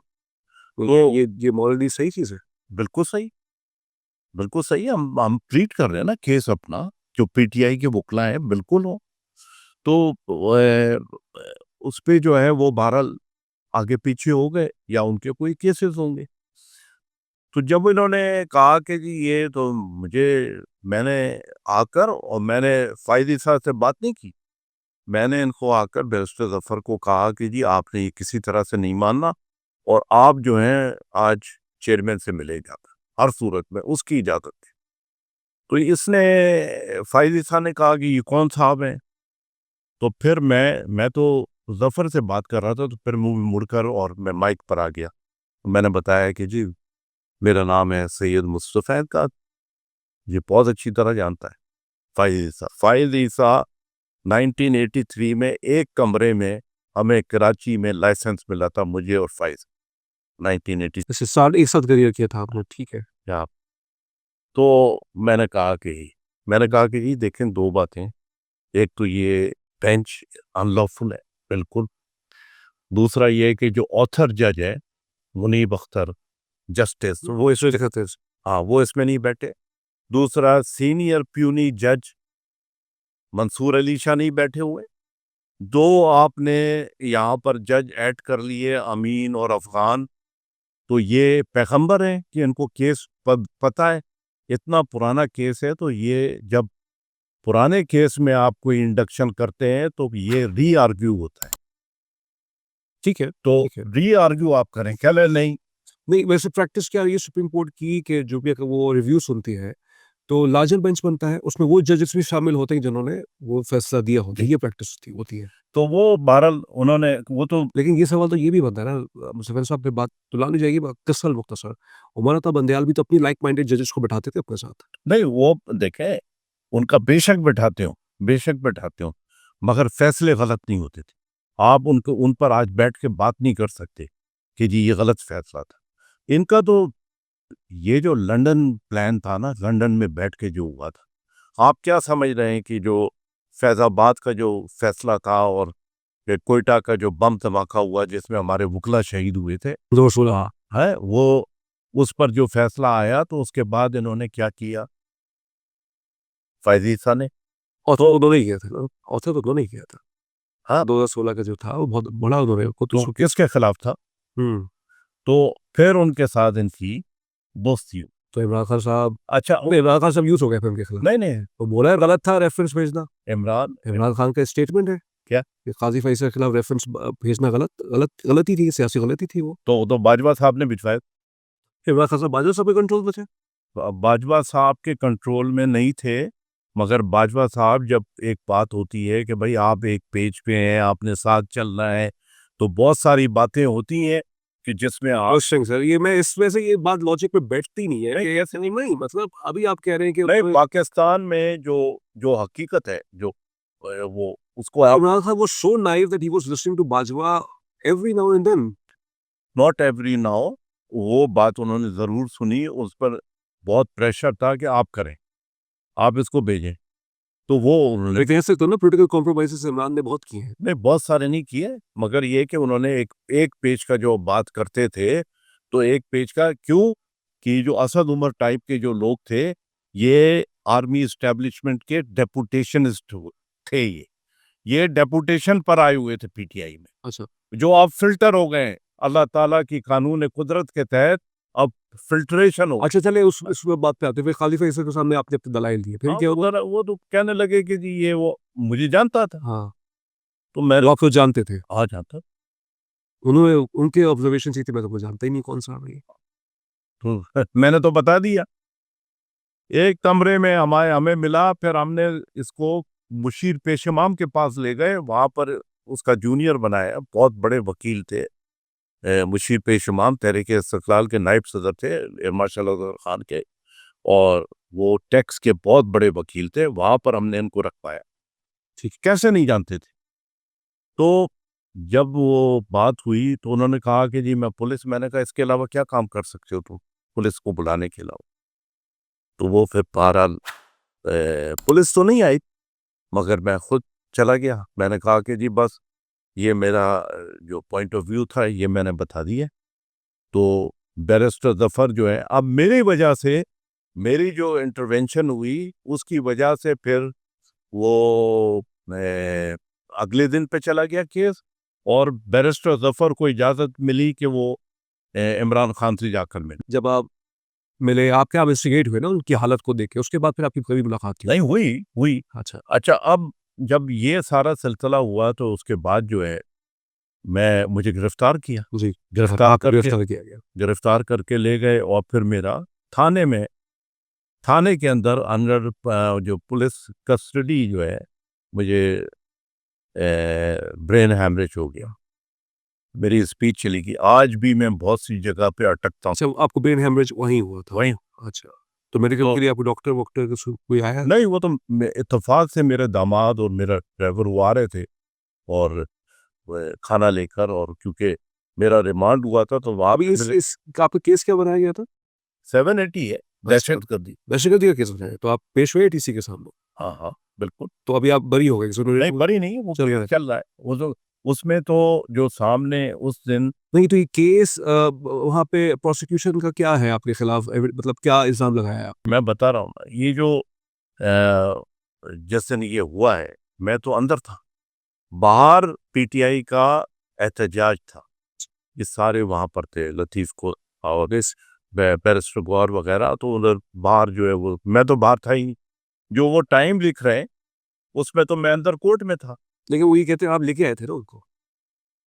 तो तो ये मॉरली सही चीज़ है। बिल्कुल सही, बिल्कुल सही। हम ट्रीट कर रहे हैं ना केस अपना, जो पीटीआई के वकला हैं बिल्कुल हो। तो उस पे जो है वो बहरहाल आगे पीछे हो गए या उनके कोई केसेस होंगे। तो जब इन्होंने कहा कि जी ये तो मैंने आकर और मैंने फ़ायदी साहब से बात नहीं की। मैंने इनको आकर बैरिस्टर ज़फ़र को कहा कि जी आपने ये किसी तरह से नहीं मानना और आप जो हैं आज चेयरमैन से मिले जाकर, हर सूरत में उसकी इजाज़त है। तो इसने फ़ायदी साहब ने कहा कि ये कौन साहब हैं? तो फिर मैं तो ज़फ़र से बात कर रहा था, तो फिर मुँह मुड़कर और मैं माइक पर आ गया। मैंने बताया कि जी मेरा नाम है सैयद मुस्तफ़ा का, ये बहुत अच्छी तरह जानता है फ़ायदी साहब 1983 में एक कमरे में हमें कराची में लाइसेंस मिला था, मुझे और फ़ाइज़ 1980। जैसे साल एक साथ करियर किया था आपने, ठीक है। या तो मैंने कहा कि जी देखें 2 बातें, एक तो ये बेंच अनलॉफुल है, बिल्कुल। दूसरा ये है कि जो ऑथर जज है मुनीब अख्तर जस्टिस वो इसमें लिखा था हाँ, वो इसमें नहीं बैठे। दूसरा सीनियर प्यूनी जज मंसूर अली शाह नहीं बैठे हुए। 2 आपने यहाँ पर जज ऐड कर लिए अमीन और अफ़गान, तो ये पैगंबर हैं कि इनको केस पता है। इतना पुराना केस है, तो ये जब पुराने केस में आप कोई इंडक्शन करते हैं तो ये री-आर्ग्यू होता है। ठीक है, तो ठीक है। री-आर्ग्यू आप करें, कह लें नहीं। नहीं, वैसे प्रैक्टिस क्या रही है सुप्रीम कोर्ट की कि जो भी अगर वो रिव्यू सुनती है, तो लार्जर बेंच बनता है, उसमें वो जजेस भी शामिल होते हैं जिन्होंने वो फैसला दिया होता है, ये प्रैक्टिस होती है। तो वो बहरहाल उन्होंने वो तो लेकिन ये सवाल तो ये भी बनता है ना मुज़फ़्फ़र साहब पे बात तो लानी जाएगी किस्सा मुख्तसर। उमर अता बंदयाल भी तो अपनी लाइक माइंडेड जजेस को बिठाते थे अपने साथ। नहीं, वो देखें उनका बेशक बैठाते हो, मगर फैसले गलत नहीं होते थे। आप उन पर आज बैठ के बात नहीं कर सकते कि जी ये गलत फैसला था। इनका तो ये जो लंदन प्लान था ना, लंदन में बैठ के जो हुआ था, आप क्या समझ रहे हैं कि जो फैज़ाबाद का जो फैसला था और ये कोयटा का जो बम धमाका हुआ जिसमें हमारे वकला शहीद हुए थे, 2016 है वो उस पर जो फैसला आया तो उसके बाद इन्होंने क्या किया फ़ायज़ ईसा ने? ऑथर तो उन्होंने ही किया था ना, ऑथर तो उन्होंने ही किया था। हाँ, 2016 का जो था वो बहुत बड़ा उन्होंने खुद तो उसको किसके खिलाफ था? हुँ, तो फिर उनके साथ इनकी दोस्ती हुई। तो इमरान खान साहब अच्छा इमरान खान साहब यूज़ हो गए थे उनके खिलाफ। नहीं, नहीं, तो बोला है गलत था रेफरेंस भेजना। इमरान इमरान खान का स्टेटमेंट है क्या? कि काज़ी फैसल के खिलाफ रेफरेंस भेजना गलती थी, सियासी गलती थी वो। तो बाजवा साहब ने भिजवाए। इमरान खान साहब बाजवा साहब के कंट्रोल में थे। बाजवा साहब के कंट्रोल में नहीं थे, मगर बाजवा साहब जब एक बात होती है कि भाई आप एक पेज पे हैं, आपने साथ चलना है, तो बहुत सारी बातें होती हैं कि जिसमें आप क्वेश्चन सर ये मैं इसमें से ये बात लॉजिक में बैठती नहीं है कि ऐसे नहीं नहीं मतलब अभी आप कह रहे हैं कि नहीं, पाकिस्तान में जो जो हकीकत है, जो वो उसको आप Imran Khan was so naive that he was listening to Bajwa every now and then. Not every now वो बात उन्होंने ज़रूर सुनी, उस पर बहुत प्रेशर था कि आप करें, आप इसको भेजें। तो वो उन्होंने लेकिन ऐसे तो ना पॉलिटिकल कॉम्प्रोमाइजेस इमरान ने बहुत किए हैं। नहीं, बहुत सारे नहीं किए, मगर ये कि उन्होंने एक एक पेज का जो बात करते थे, तो एक पेज का क्यों कि जो असद उमर टाइप के जो लोग थे, ये आर्मी एस्टेब्लिशमेंट के डेपुटेशनिस्ट थे ये। ये डेपुटेशन पर आए हुए थे पीटीआई में, अच्छा जो अब फ़िल्टर हो गए हैं। अल्लाह ताला की कानून कुदरत के तहत अब फिल्ट्रेशन हो। अच्छा चले उस बात पे आते हुए खालिद फैसल के सामने आपने अपने दलाइल दिए, फिर हाँ, क्या हुआ? वो तो कहने लगे कि जी ये वो मुझे जानता था, हाँ, तो मैं तो आप तो जानते थे। आ जाता। उन्होंने उनके ऑब्जर्वेशन ही थे, मैं तो वो जानता ही नहीं कौन सा है ये। तो मैंने तो बता दिया। एक कमरे में हमें मिला, फिर हमने इसको मुशीर पेशमाम के पास ले गए, वहाँ पर उसका जूनियर बनाया। बहुत बड़े वकील थे। मुशीर पेशमाम तहरीक इस्तिक़लाल के नायब सदर थे माशाअल्लाह खान के, और वो टैक्स के बहुत बड़े वकील थे। वहाँ पर हमने इनको रखवाया। ठीक, कैसे नहीं जानते थे। तो जब वो बात हुई तो उन्होंने कहा कि जी मैं पुलिस, मैंने कहा इसके अलावा क्या काम कर सकते हो तुम पुलिस को बुलाने के अलावा। तो वो फिर बहरहाल पुलिस तो नहीं आई, मगर मैं खुद चला गया। मैंने कहा कि जी बस ये मेरा जो पॉइंट ऑफ व्यू था ये मैंने बता दिया। तो बैरिस्टर ज़फ़र जो है, अब मेरी वजह से, मेरी जो इंटरवेंशन हुई उसकी वजह से फिर वो अगले दिन पे चला गया केस, और बैरिस्टर ज़फ़र को इजाज़त मिली कि वो इमरान खान से जाकर मिले। जब आप मिले, आप क्या इन्वेस्टिगेट हुए ना उनकी हालत को देख के, उसके बाद फिर आपकी कभी मुलाकात की? नहीं हुई। अच्छा, अच्छा, अब जब ये सारा सिलसिला हुआ तो उसके बाद जो है मुझे गिरफ्तार किया। जी। गिरफ्तार आपको करके गिरफ्तार किया गया। गिरफ्तार करके ले गए, और फिर मेरा थाने में, थाने के अंदर अंडर जो पुलिस कस्टडी जो है, मुझे ब्रेन हैमरेज हो गया। मेरी स्पीच चली गई। आज भी मैं बहुत सी जगह पे अटकता हूँ। अच्छा, आपको ब्रेन हेमरेज वहीं हुआ था? वहीं अच्छा, तो मेडिकल तो के लिए आपको डॉक्टर-वॉक्टर कोई आया? नहीं, वो तो इत्तेफाक से मेरे दामाद और मेरा ड्राइवर वो आ रहे थे, और खाना लेकर, और क्योंकि मेरा रिमांड हुआ था तो वहाँ अभी पे इस मेरे इस आपका केस क्या बनाया गया था? 780 है, दहशतगर्दी। दहशतगर्दी का केस बनाया, तो आप पेश हुए टीसी के सामने? हाँ, हाँ, बिल्कुल। तो अभी आप बरी हो गए? नहीं, बरी नहीं, वो चल गया। चल रहा है। वो तो उसमें तो जो सामने उस दिन नहीं, तो ये केस वहाँ पे प्रोसिक्यूशन का क्या है आपके खिलाफ? मतलब क्या इल्ज़ाम लगाया है आप? मैं बता रहा हूँ ना, ये जो जिस दिन ये हुआ है, मैं तो अंदर था। बाहर पीटीआई का एहतजाज था। ये सारे वहाँ पर थे, लतीफ़ को और इस बैरिस्टर गौहर वगैरह, तो उधर बाहर जो है वो, मैं तो बाहर था ही नहीं। जो वो टाइम लिख रहे हैं, उसमें तो मैं अंदर कोर्ट में था। लेकिन वो ये कहते हैं आप लेके आए थे ना उनको?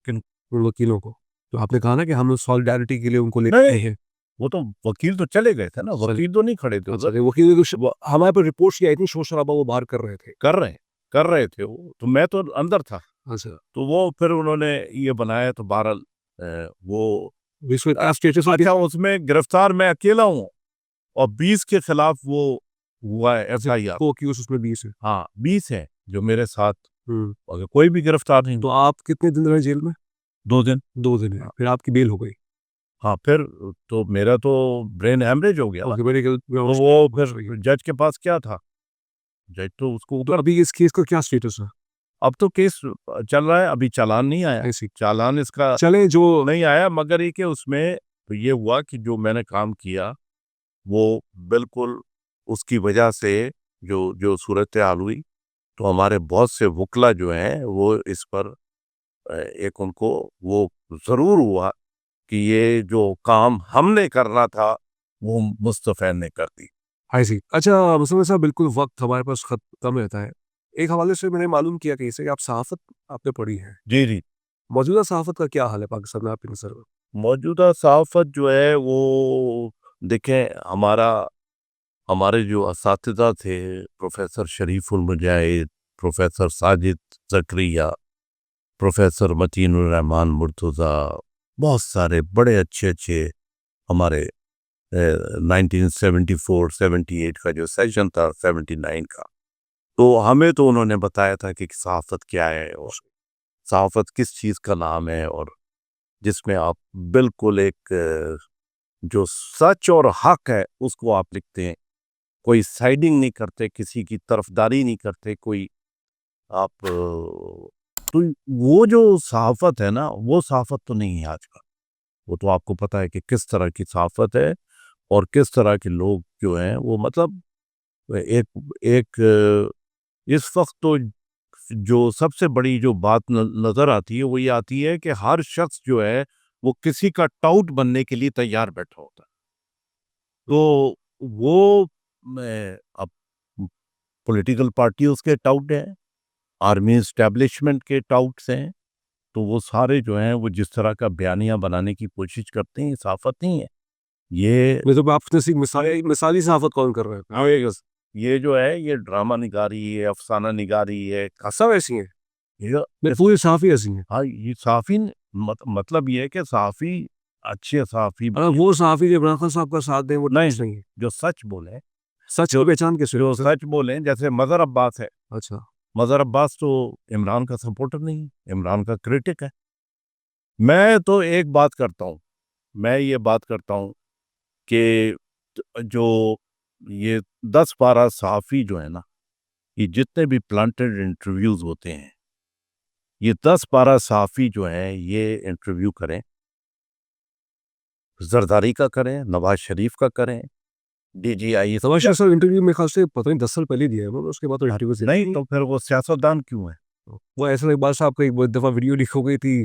किन उन वकीलों को? तो आपने कहा ना कि हम सॉलिडारिटी के लिए उनको लेके नहीं, आए हैं। वो तो वकील तो चले गए थे ना, सॉरी। वकील तो नहीं खड़े थे अच्छा, उधर। तो वकील हमारे पास रिपोर्ट्स आई थी, शोर-शराबा वो बाहर कर रहे थे। कर रहे थे वो, तो मैं तो अंदर था। अच्छा, तो वो फिर उन्होंने ये बनाया, तो बहरहाल वो इसमें क्या स्टेटस है? अच्छा, उसमें गिरफ्तार मैं अकेला हूँ, और 20 के खिलाफ वो हुआ है एफआईआर। को अक्यूज़ उसमें 20 है। हाँ, 20 है जो मेरे साथ, हुँ। अगर कोई भी गिरफ्तार नहीं तो हुआ। आप कितने दिन रहे जेल में? 2 दिन। 2 दिन है, हाँ, फिर आपकी बेल हो गई। हाँ, फिर तो मेरा तो ब्रेन हैमरेज हो गया ना। ओके, मेडिकल तो वो फिर जज के पास क्या था, जज तो उसको तो ऊपर। अभी इस केस का क्या स्टेटस है? अब तो केस चल रहा है, अभी चालान नहीं आया। ऐसी चालान इसका चलें जो नहीं आया, मगर ये कि उसमें ये हुआ कि जो मैंने काम किया वो बिल्कुल उसकी वजह से जो जो सूरत हाल हुई, तो हमारे बहुत से वकला जो हैं वो इस पर एक उनको वो ज़रूर हुआ कि ये जो काम हमने करना था वो मुस्तफ़ा ने कर दी। ऐसी अच्छा मुसलमान साहब, बिल्कुल वक़्त हमारे पास कम रहता है। एक हवाले से मैंने मालूम किया कहीं से कि आप सहाफ़त आपने पढ़ी है। जी, जी। मौजूदा सहाफ़त का क्या हाल है पाकिस्तान में आपकी नज़र में? मौजूदा सहाफ़त जो है वो देखें, हमारे जो असातिज़ा थे, प्रोफ़ेसर शरीफुल मुजाहिद, प्रोफ़ेसर साजिद ज़करिया, प्रोफ़ेसर मतीनुर रहमान मुर्तज़ा, बहुत सारे बड़े अच्छे-अच्छे हमारे 1974-78 का जो सेशन था, 79 का, तो हमें तो उन्होंने बताया था कि सहाफ़त क्या है, और सहाफ़त किस चीज़ का नाम है, और जिसमें आप बिल्कुल एक जो सच और हक है उसको आप लिखते हैं। कोई साइडिंग नहीं करते, किसी की तरफदारी नहीं करते, कोई आप तो वो जो सहाफ़त है ना, वो सहाफ़त तो नहीं है आजकल। वो तो आपको पता है कि किस तरह की सहाफ़त है, और किस तरह के लोग जो हैं वो, मतलब एक एक इस वक़्त तो जो सबसे बड़ी जो बात नज़र आती है वो ये आती है कि हर शख्स जो है वो किसी का टाउट बनने के लिए तैयार बैठा होता है। तो वो अब पॉलिटिकल पार्टियों के टाउट हैं, आर्मी इस्टेब्लिशमेंट के टाउट्स हैं, तो वो सारे जो हैं वो जिस तरह का बयानिया बनाने की कोशिश करते हैं, साफत नहीं है ये। मतलब आपने सी मिसाली सहाफ़त कौन कर रहे हैं? हाँ, ये जो है ये ड्रामा निगारी है, अफसाना निगारी है, सब ऐसी हैं। ये मैं पूरी सहाफ़ी ऐसी हैं। हाँ, ये साफ़ी मतलब ये है कि साफ़ी अच्छे साफ़ी वो सहाफ़ी जो इमरान खान साहब का साथ दें वो नहीं, नहीं है। जो सच बोलें, सच की पहचान कैसे जो होती है? सच बोलें, जैसे मज़हर अब्बास है। अच्छा। मज़हर अब्बास तो इमरान का सपोर्टर नहीं है, इमरान का क्रिटिक है। मैं तो एक बात करता हूँ, मैं ये बात करता हूँ कि जो ये 10-12 सहाफ़ी जो है ना, ये जितने भी प्लांटेड इंटरव्यूज़ होते हैं, ये 10-12 सहाफ़ी जो हैं, ये इंटरव्यू करें, ज़रदारी का करें, नवाज़ शरीफ का करें, DGI नवाज़ शरीफ साहब इंटरव्यू मेरे ख़्याल से पता नहीं 10 साल पहले दिया है उन्होंने, उसके बाद तो इंटरव्यू से नहीं तो फिर वो सियासतदान क्यों है? वो ऐसा इकबाल साहब का एक दफ़ा वीडियो लीक हो गई थी,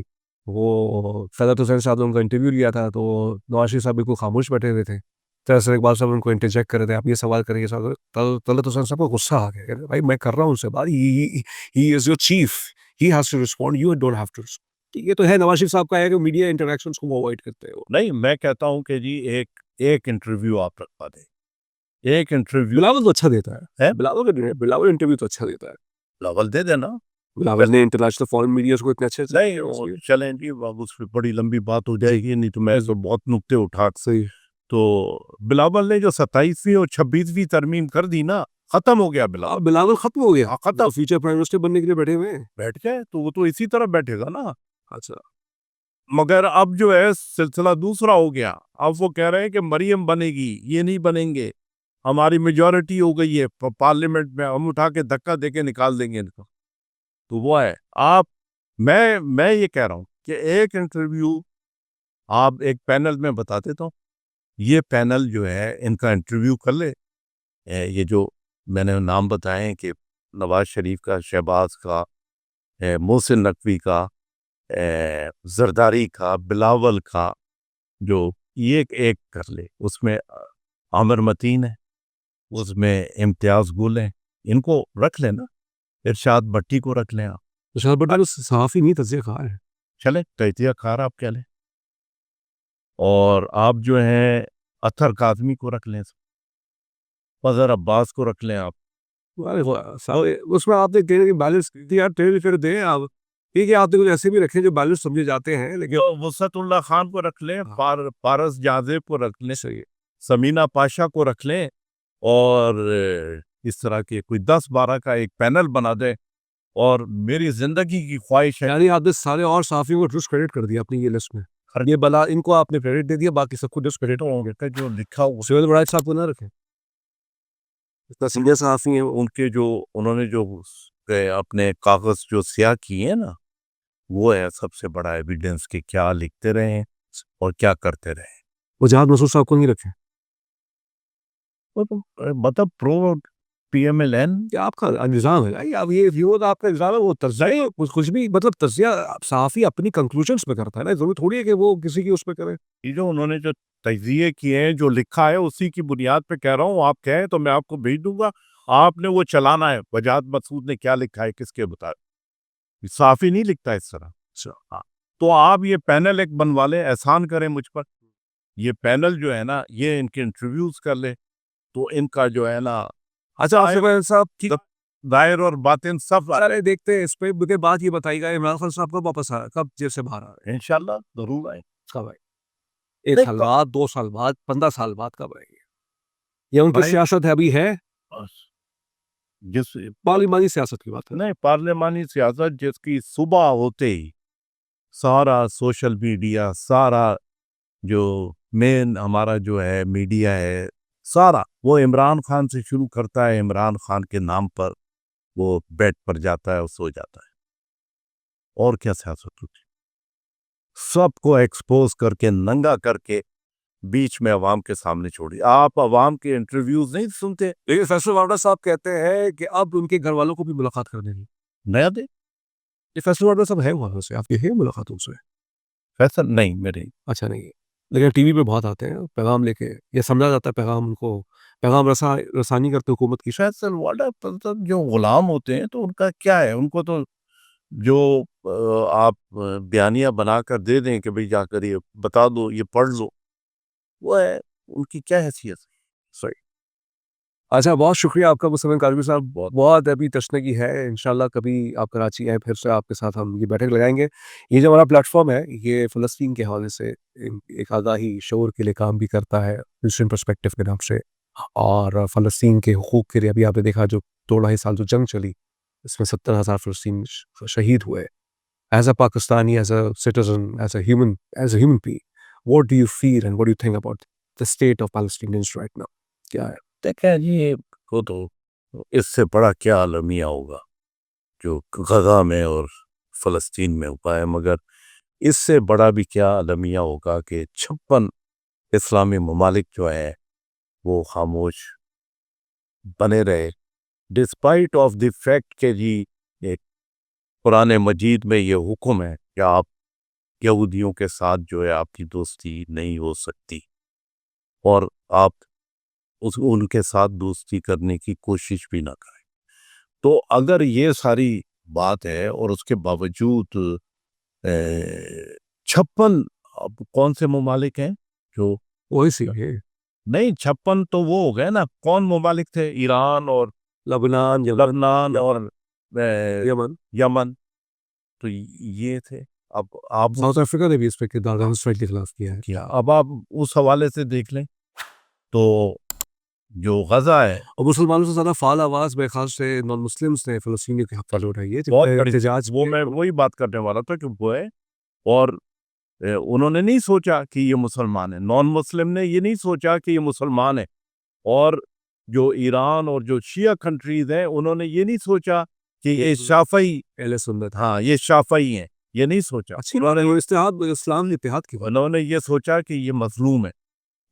वो फैज़ल हुसैन साहब ने उनका इंटरव्यू लिया था, तो नवाज़ शरीफ साहब बिल्कुल खामोश बैठे हुए थे। तो ऐसे इकबाल साहब उनको इंटरजेक्ट कर रहे थे, आप ये सवाल करें, ये सवाल करें। तलत हुसैन साहब को गुस्सा आ गया, कह रहे, भाई मैं कर रहा हूँ उनसे बात, he is your chief, he has to respond, you don't have to respond. ये तो है नवाज़ शरीफ साहब का है कि मीडिया इंटरैक्शंस को वो अवॉइड करते हैं वो। नहीं, मैं कहता हूँ कि जी एक एक इंटरव्यू आप रखवा दें। एक इंटरव्यू बिलावल तो अच्छा देता है। है, बिलावल इंटरव्यू तो अच्छा देता है। बिलावल दे देना। बिलावल ने इंटरनेशनल फॉरेन मीडियाज़ को इतने अच्छे से नहीं वो चलें जी, अब उस पे बड़ी लंबी बात हो जाएगी, नहीं तो मैं तो बहुत नुक्ते उठा। सही। तो बिलावल ने जो 27वीं और 26वीं तरमीम कर दी ना, खत्म हो गया बिलावल। बिलावल खत्म हो गया। हाँ, खत्म। तो फ्यूचर प्राइम मिनिस्टर बनने के लिए बैठे हुए हैं। बैठ जाए तो वो तो इसी तरह बैठेगा ना। अच्छा। मगर अब जो है सिलसिला दूसरा हो गया। अब वो कह रहे हैं कि मरियम बनेगी, ये नहीं बनेंगे, हमारी मेजॉरिटी हो गई है पार्लियामेंट में, हम उठा के धक्का देके निकाल देंगे इनको। तो वो है आप, मैं ये कह रहा हूँ कि एक इंटरव्यू आप एक पैनल में बता देता हूँ, ये पैनल जो है इनका इंटरव्यू कर ले। ये जो मैंने नाम बताए हैं कि नवाज शरीफ का, शहबाज का, मोहसिन नकवी का, जरदारी का, बिलावल का, जो ये एक कर ले, उसमें आमिर मतीन है, उसमें इम्तियाज गुल है, इनको रख लेना, इरशाद भट्टी को रख लें आप। तुषार भट्टी तो सहाफ़ी नहीं, तज़कियाकार है। चले तजिया कार आप कह लें, और आप जो है अतर काज़मी को रख लें, फजर अब्बास को रख लें आप। अरे वाह! उसमें आपने कहीं न कहीं बैलेंस यार टेढ़े फिर दें आप। ठीक है, आपने कुछ ऐसे भी रखे जो बैलेंस समझे जाते हैं, लेकिन जो वसतुल्ला खान को रख लें, हाँ। पारस जाज़ेब को रख लें, सही है। समीना पाशा को रख लें, और इस तरह के कोई 10-12 का एक पैनल बना दें। और मेरी ज़िंदगी की ख्वाहिश है, यानी आपने सारे और सहाफ़ियों को डिस्क्रेडिट कर दिया अपनी ये लिस्ट में। हर ये बला इनको आपने क्रेडिट दे दिया, बाकी सबको डिस्क्रेडिट होंगे। का जो लिखा हुआ सैयद बड़ाइच साहब को ना रखें। इतना सीनियर सहाफ़ी हैं वो। उनके जो उन्होंने जो अपने कागज़ जो स्याह किए हैं ना, वो है सबसे बड़ा एविडेंस कि क्या लिखते रहे हैं और क्या करते रहे हैं। वजाहत मसूद साहब को नहीं रखें। मतलब प्रो PMLN ये आपका इल्ज़ाम है भाई, अब ये व्यू तो आपका इल्ज़ाम है, वो तज़्ज़िया कुछ भी मतलब तज़्ज़िया सहाफ़ी अपनी कंक्लूजन्स पे करता है ना, ज़रूरी थोड़ी है कि वो किसी की उस पे करे। ये जो उन्होंने जो तज्ज़िये किए हैं, जो लिखा है, उसी की बुनियाद पे कह रहा हूँ। आप कहें तो मैं आपको भेज दूँगा, आपने वो चलाना है, वजाहत मसूद ने क्या लिखा है, किसके मुताबिक। सहाफ़ी नहीं लिखता इस तरह। अच्छा, हाँ। तो आप ये पैनल एक बनवा लें, एहसान करें मुझ पर। ये पैनल जो है ना, ये इनके इंटरव्यूज़ कर ले, तो इनका जो है ना अच्छा, आसिफ अहमद साहब की दायर और बातिन सब अरे देखते हैं इस पे, मुझे बात ये बताइएगा, इमरान खान साहब कब वापस आ रहा है? कब जेल से बाहर आ रहे हैं? इंशाल्लाह ज़रूर आए। कब आएँगे? 1 नहीं साल तो बाद, 2 साल बाद, 15 साल बाद कब आएँगे? या उनकी भाई सियासत है अभी है? बस जिस पार्लिमानी सियासत की बात है। नहीं, पार्लिमानी सियासत जिसकी सुबह होते ही सारा सोशल मीडिया, सारा जो मेन हमारा जो है मीडिया है, सारा वो इमरान खान से शुरू करता है, इमरान खान के नाम पर वो बेड पर जाता है और सो जाता है। और क्या सियासत होती है? सबको एक्सपोज करके, नंगा करके बीच में अवाम के सामने छोड़ी। आप अवाम के इंटरव्यूज नहीं सुनते? लेकिन फैसल वावड़ा साहब कहते हैं कि अब उनके घर वालों को भी मुलाकात करने दी। नया दे ये फैसल वावड़ा साहब है वहाँ से, आपकी है मुलाकात उनसे? फैसल नहीं मेरे। अच्छा नहीं है। लेकिन टीवी पे बहुत आते हैं पैगाम लेके, ये समझा जाता है पैगाम उनको पैगाम रसानी करते हुकूमत की। शायद सर वाड़ा मतलब जो गुलाम होते हैं तो उनका क्या है, उनको तो जो आप बयानिया बनाकर दे दें कि भाई जाकर ये बता दो, ये पढ़ लो, वो है, उनकी क्या हैसियत है। सही। अच्छा, बहुत शुक्रिया आपका मुस्तफ़ा काज़मी साहब, बहुत अभी तशनगी है, इंशाल्लाह कभी आप कराची आएँ, फिर से आपके साथ हम ये बैठक लगाएँगे। ये जो हमारा प्लेटफ़ॉर्म है, ये फ़लस्तीन के हवाले से एक आगाही शऊर के लिए काम भी करता है, क्रिश्चियन पर्सपेक्टिव के नाम से, और फ़लस्तीन के हुकूक के लिए अभी आपने देखा जो 2 ढाई साल जो जंग चली, इसमें 70,000 फ़लस्तीनी शहीद हुए। As a Pakistani, as a human being, what do you feel and what do you think about the state of Palestinians right now? क्या है? देखें जी, वो तो इससे बड़ा क्या अलमिया होगा जो गजा में और फ़लस्तीन में हुआ है, मगर इससे बड़ा भी क्या अलमिया होगा कि 56 इस्लामी ममालिक जो हैं वो खामोश बने रहे, डिस्पाइट ऑफ द फैक्ट के जी एक कुरान मजीद में ये हुक्म है कि आप यहूदियों के साथ जो है आपकी दोस्ती नहीं हो सकती, और आप उनके साथ दोस्ती करने की कोशिश भी ना करें। तो अगर ये सारी बात है और उसके बावजूद 56, अब कौन से ममालिक हैं जो, वही सी है, नहीं 56 तो वो हो गए ना, कौन ममालिक थे, ईरान और लबनान, लबनान और यमन, यमन, तो ये थे। अब आप साउथ अफ्रीका ने भी इस पे किरदार डेमोंस्ट्रेट के खिलाफ किया है। क्या, अब आप उस हवाले से देख लें तो जो गजा है और मुसलमानों से ज़्यादा फ़ाल आवाज़ मेरे ख़्याल से नॉन मुस्लिम्स ने फ़लस्तीनियों के हक़ में उठाई है, बहुत जितने बड़ी, एहतजाज वो किए। मैं वही बात करने वाला था कि वो है, और उन्होंने नहीं सोचा कि ये मुसलमान है, नॉन मुस्लिम ने ये नहीं सोचा कि ये मुसलमान है, और जो ईरान और जो शिया कंट्रीज हैं उन्होंने ये नहीं सोचा कि ये शाफई, अहले सुन्नत। हाँ ये शाफई हैं, ये नहीं सोचा। अच्छी बात है, वो इत्तेहाद इस्लाम ने इत्तेहाद की बात। उन्होंने ये सोचा कि ये मजलूम है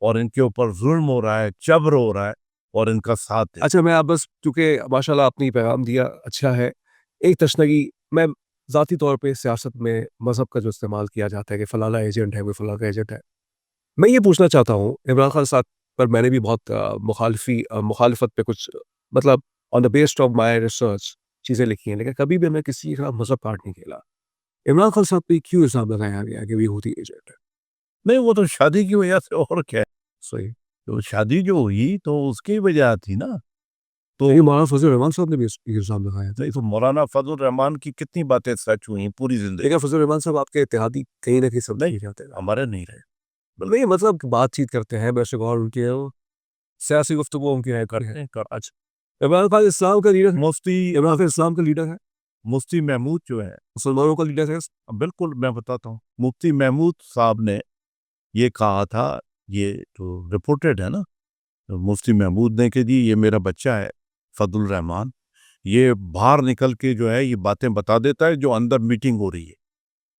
और इनके ऊपर जुल्म हो रहा है, जबर हो रहा है, और इनका साथ है। अच्छा, मैं आप बस चूँकि माशाल्लाह आपने ये पैगाम दिया, अच्छा है। एक तशनगी, मैं ज़ाती तौर पे सियासत में मज़हब का जो इस्तेमाल किया जाता है कि फलाना एजेंट है, कोई फलाना एजेंट है। मैं ये पूछना चाहता हूँ, इमरान खान साहब पर मैंने भी बहुत मुखालिफत पे कुछ, मतलब on the based of my research चीज़ें लिखी हैं, लेकिन कभी भी मैं किसी के खिलाफ मज़हब कार्ड नहीं खेला। इमरान खान साहब पे क्यों इल्ज़ाम लगाया गया कि वो यहूदी एजेंट है? नहीं, वो तो शादी की वजह से, और क्या है। सही। तो शादी जो हुई तो उसकी वजह थी ना। तो नहीं, मौलाना फजल रहमान साहब ने भी ये इल्ज़ाम लगाया था। नहीं तो मौलाना फजल रहमान की कितनी बातें सच हुई पूरी जिंदगी, लेकिन फजल रहमान साहब आपके इत्तेहादी कहीं न कहीं समझ नहीं नहीं जाते हैं। हमारे नहीं रहे, नहीं, मतलब बातचीत करते हैं, वैसे और उनकी है वो, सियासी गुफ्तगू उनकी है करते करते हैं। हैं कर। अच्छा, इमरान खान इस्लाम का लीडर है, मुफ्ती इमरान खान इस्लाम का लीडर है, मुफ्ती महमूद जो है, मुसलमानों का लीडर है। बिल्कुल मैं बताता हूँ, मुफ्ती महमूद साहब ने ये कहा था, ये तो रिपोर्टेड है ना, तो मुफ्ती महमूद ने कि जी ये मेरा बच्चा है फजल रहमान, ये बाहर निकल के जो है ये बातें बता देता है जो अंदर मीटिंग हो रही है,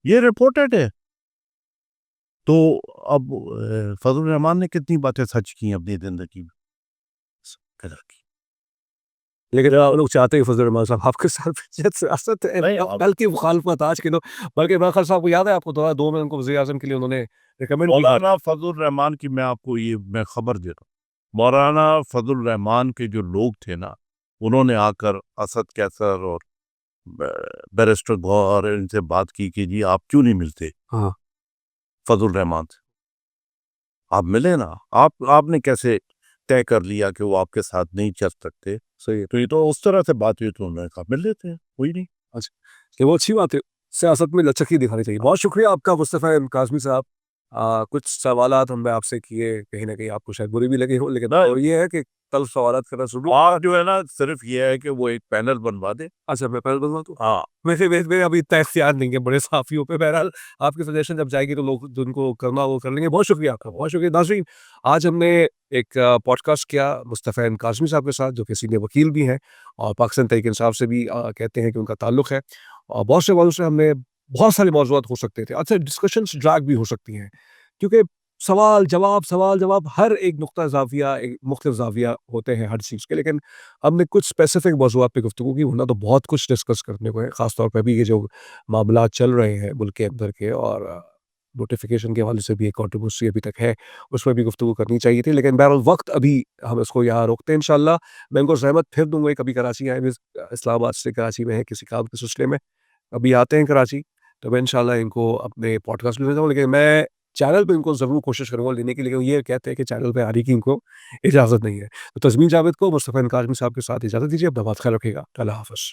ये रिपोर्टेड है। तो अब फजल रहमान ने कितनी बातें सच की हैं अपनी जिंदगी में, कदर की। लेकिन लोग चाहते हैं फजल रहमान साहब आपके साथ सियासत है, नहीं, अब कल की मुखालफत आज के लोग, बल्कि इमरान खान साहब को याद है, आपको 2002 में उनको वज़ीर आज़म के लिए उन्होंने रिकमेंड किया। मौलाना फजल रहमान की मैं आपको ये मैं खबर दे रहा हूँ, मौलाना फजल रहमान के जो लोग थे ना, उन्होंने आकर असद कैसर और बैरिस्टर गौहर इनसे बात की कि जी आप क्यों नहीं मिलते हाँ, फजल रहमान से, आप मिले ना, आपने कैसे तय कर लिया कि वो आपके साथ नहीं चल सकते। सही है। तो ये तो उस तरह से बात हुई, तो उन्होंने कहा मिल लेते हैं, कोई नहीं। अच्छा, ये वो अच्छी बात है, सियासत में लचक ही दिखानी चाहिए। बहुत शुक्रिया आपका मुस्तफ़ा काज़मी साहब। कुछ सवालात हमने आपसे किए, कहीं न कहीं आपको शायद बुरे भी लगे हों, लेकिन ना, और ये है कि कल सवालात करना शुरू। वहाँ जो है ना सिर्फ ये है कि वो एक पैनल बनवा दे। अच्छा, मैं पहले बनवा दूँ? हाँ, वैसे वैसे मेरे अभी इतना इख्तियार नहीं है बड़े साफ़ियों पे, बहरहाल आपकी सजेशन जब जाएगी तो लोग जिनको करना वो कर लेंगे। बहुत शुक्रिया आपका, बहुत शुक्रिया। नाज़रीन, आज हमने एक पॉडकास्ट किया मुस्तफ़ा काज़मी साहब के साथ, जो कि सीनियर वकील भी हैं और पाकिस्तान तहरीक इंसाफ से भी कहते हैं कि उनका ताल्लुक है, और बहुत से मौज़ूओं से हमने बहुत सारे मौज़ूआत हो सकते थे। अच्छा, डिस्कशंस ड्रैग भी हो सकती हैं, क्योंकि सवाल जवाब हर एक नुक्ता ज़ाविया, एक मुख्तलिफ ज़ाविया होते हैं हर चीज़ के, लेकिन हमने कुछ स्पेसिफिक मौज़ूआत पे गुफ्तगू की, वरना तो बहुत कुछ डिस्कस करने को है, ख़ास तौर पे अभी ये जो मामलात चल रहे हैं मुल्क के अंदर के, और नोटिफिकेशन के हवाले से भी एक कंट्रोवर्सी अभी तक है, उसमें भी गुफ्तगू करनी चाहिए थी, लेकिन बहरहाल वक्त अभी हम इसको यहाँ रोकते हैं। इंशाल्लाह मैं इनको ज़हमत फिर दूंगा, कभी कराची आए, इस्लामाबाद से कराची में है किसी काम के सिलसिले में, अभी आते हैं कराची, तो मैं इंशाल्लाह इनको अपने पॉडकास्ट में ले जाऊँ, लेकिन मैं चैनल पे इनको ज़रूर कोशिश करूँगा लेने की, लेकिन ये कहते हैं कि चैनल पे आने की इनको इजाज़त नहीं है। तो तस्मीन जावेद को मुस्तफ़ा काज़मी साहब के साथ इजाज़त दीजिए, अपना बहुत ख्याल रखिएगा। अल्लाह हाफ़िज़।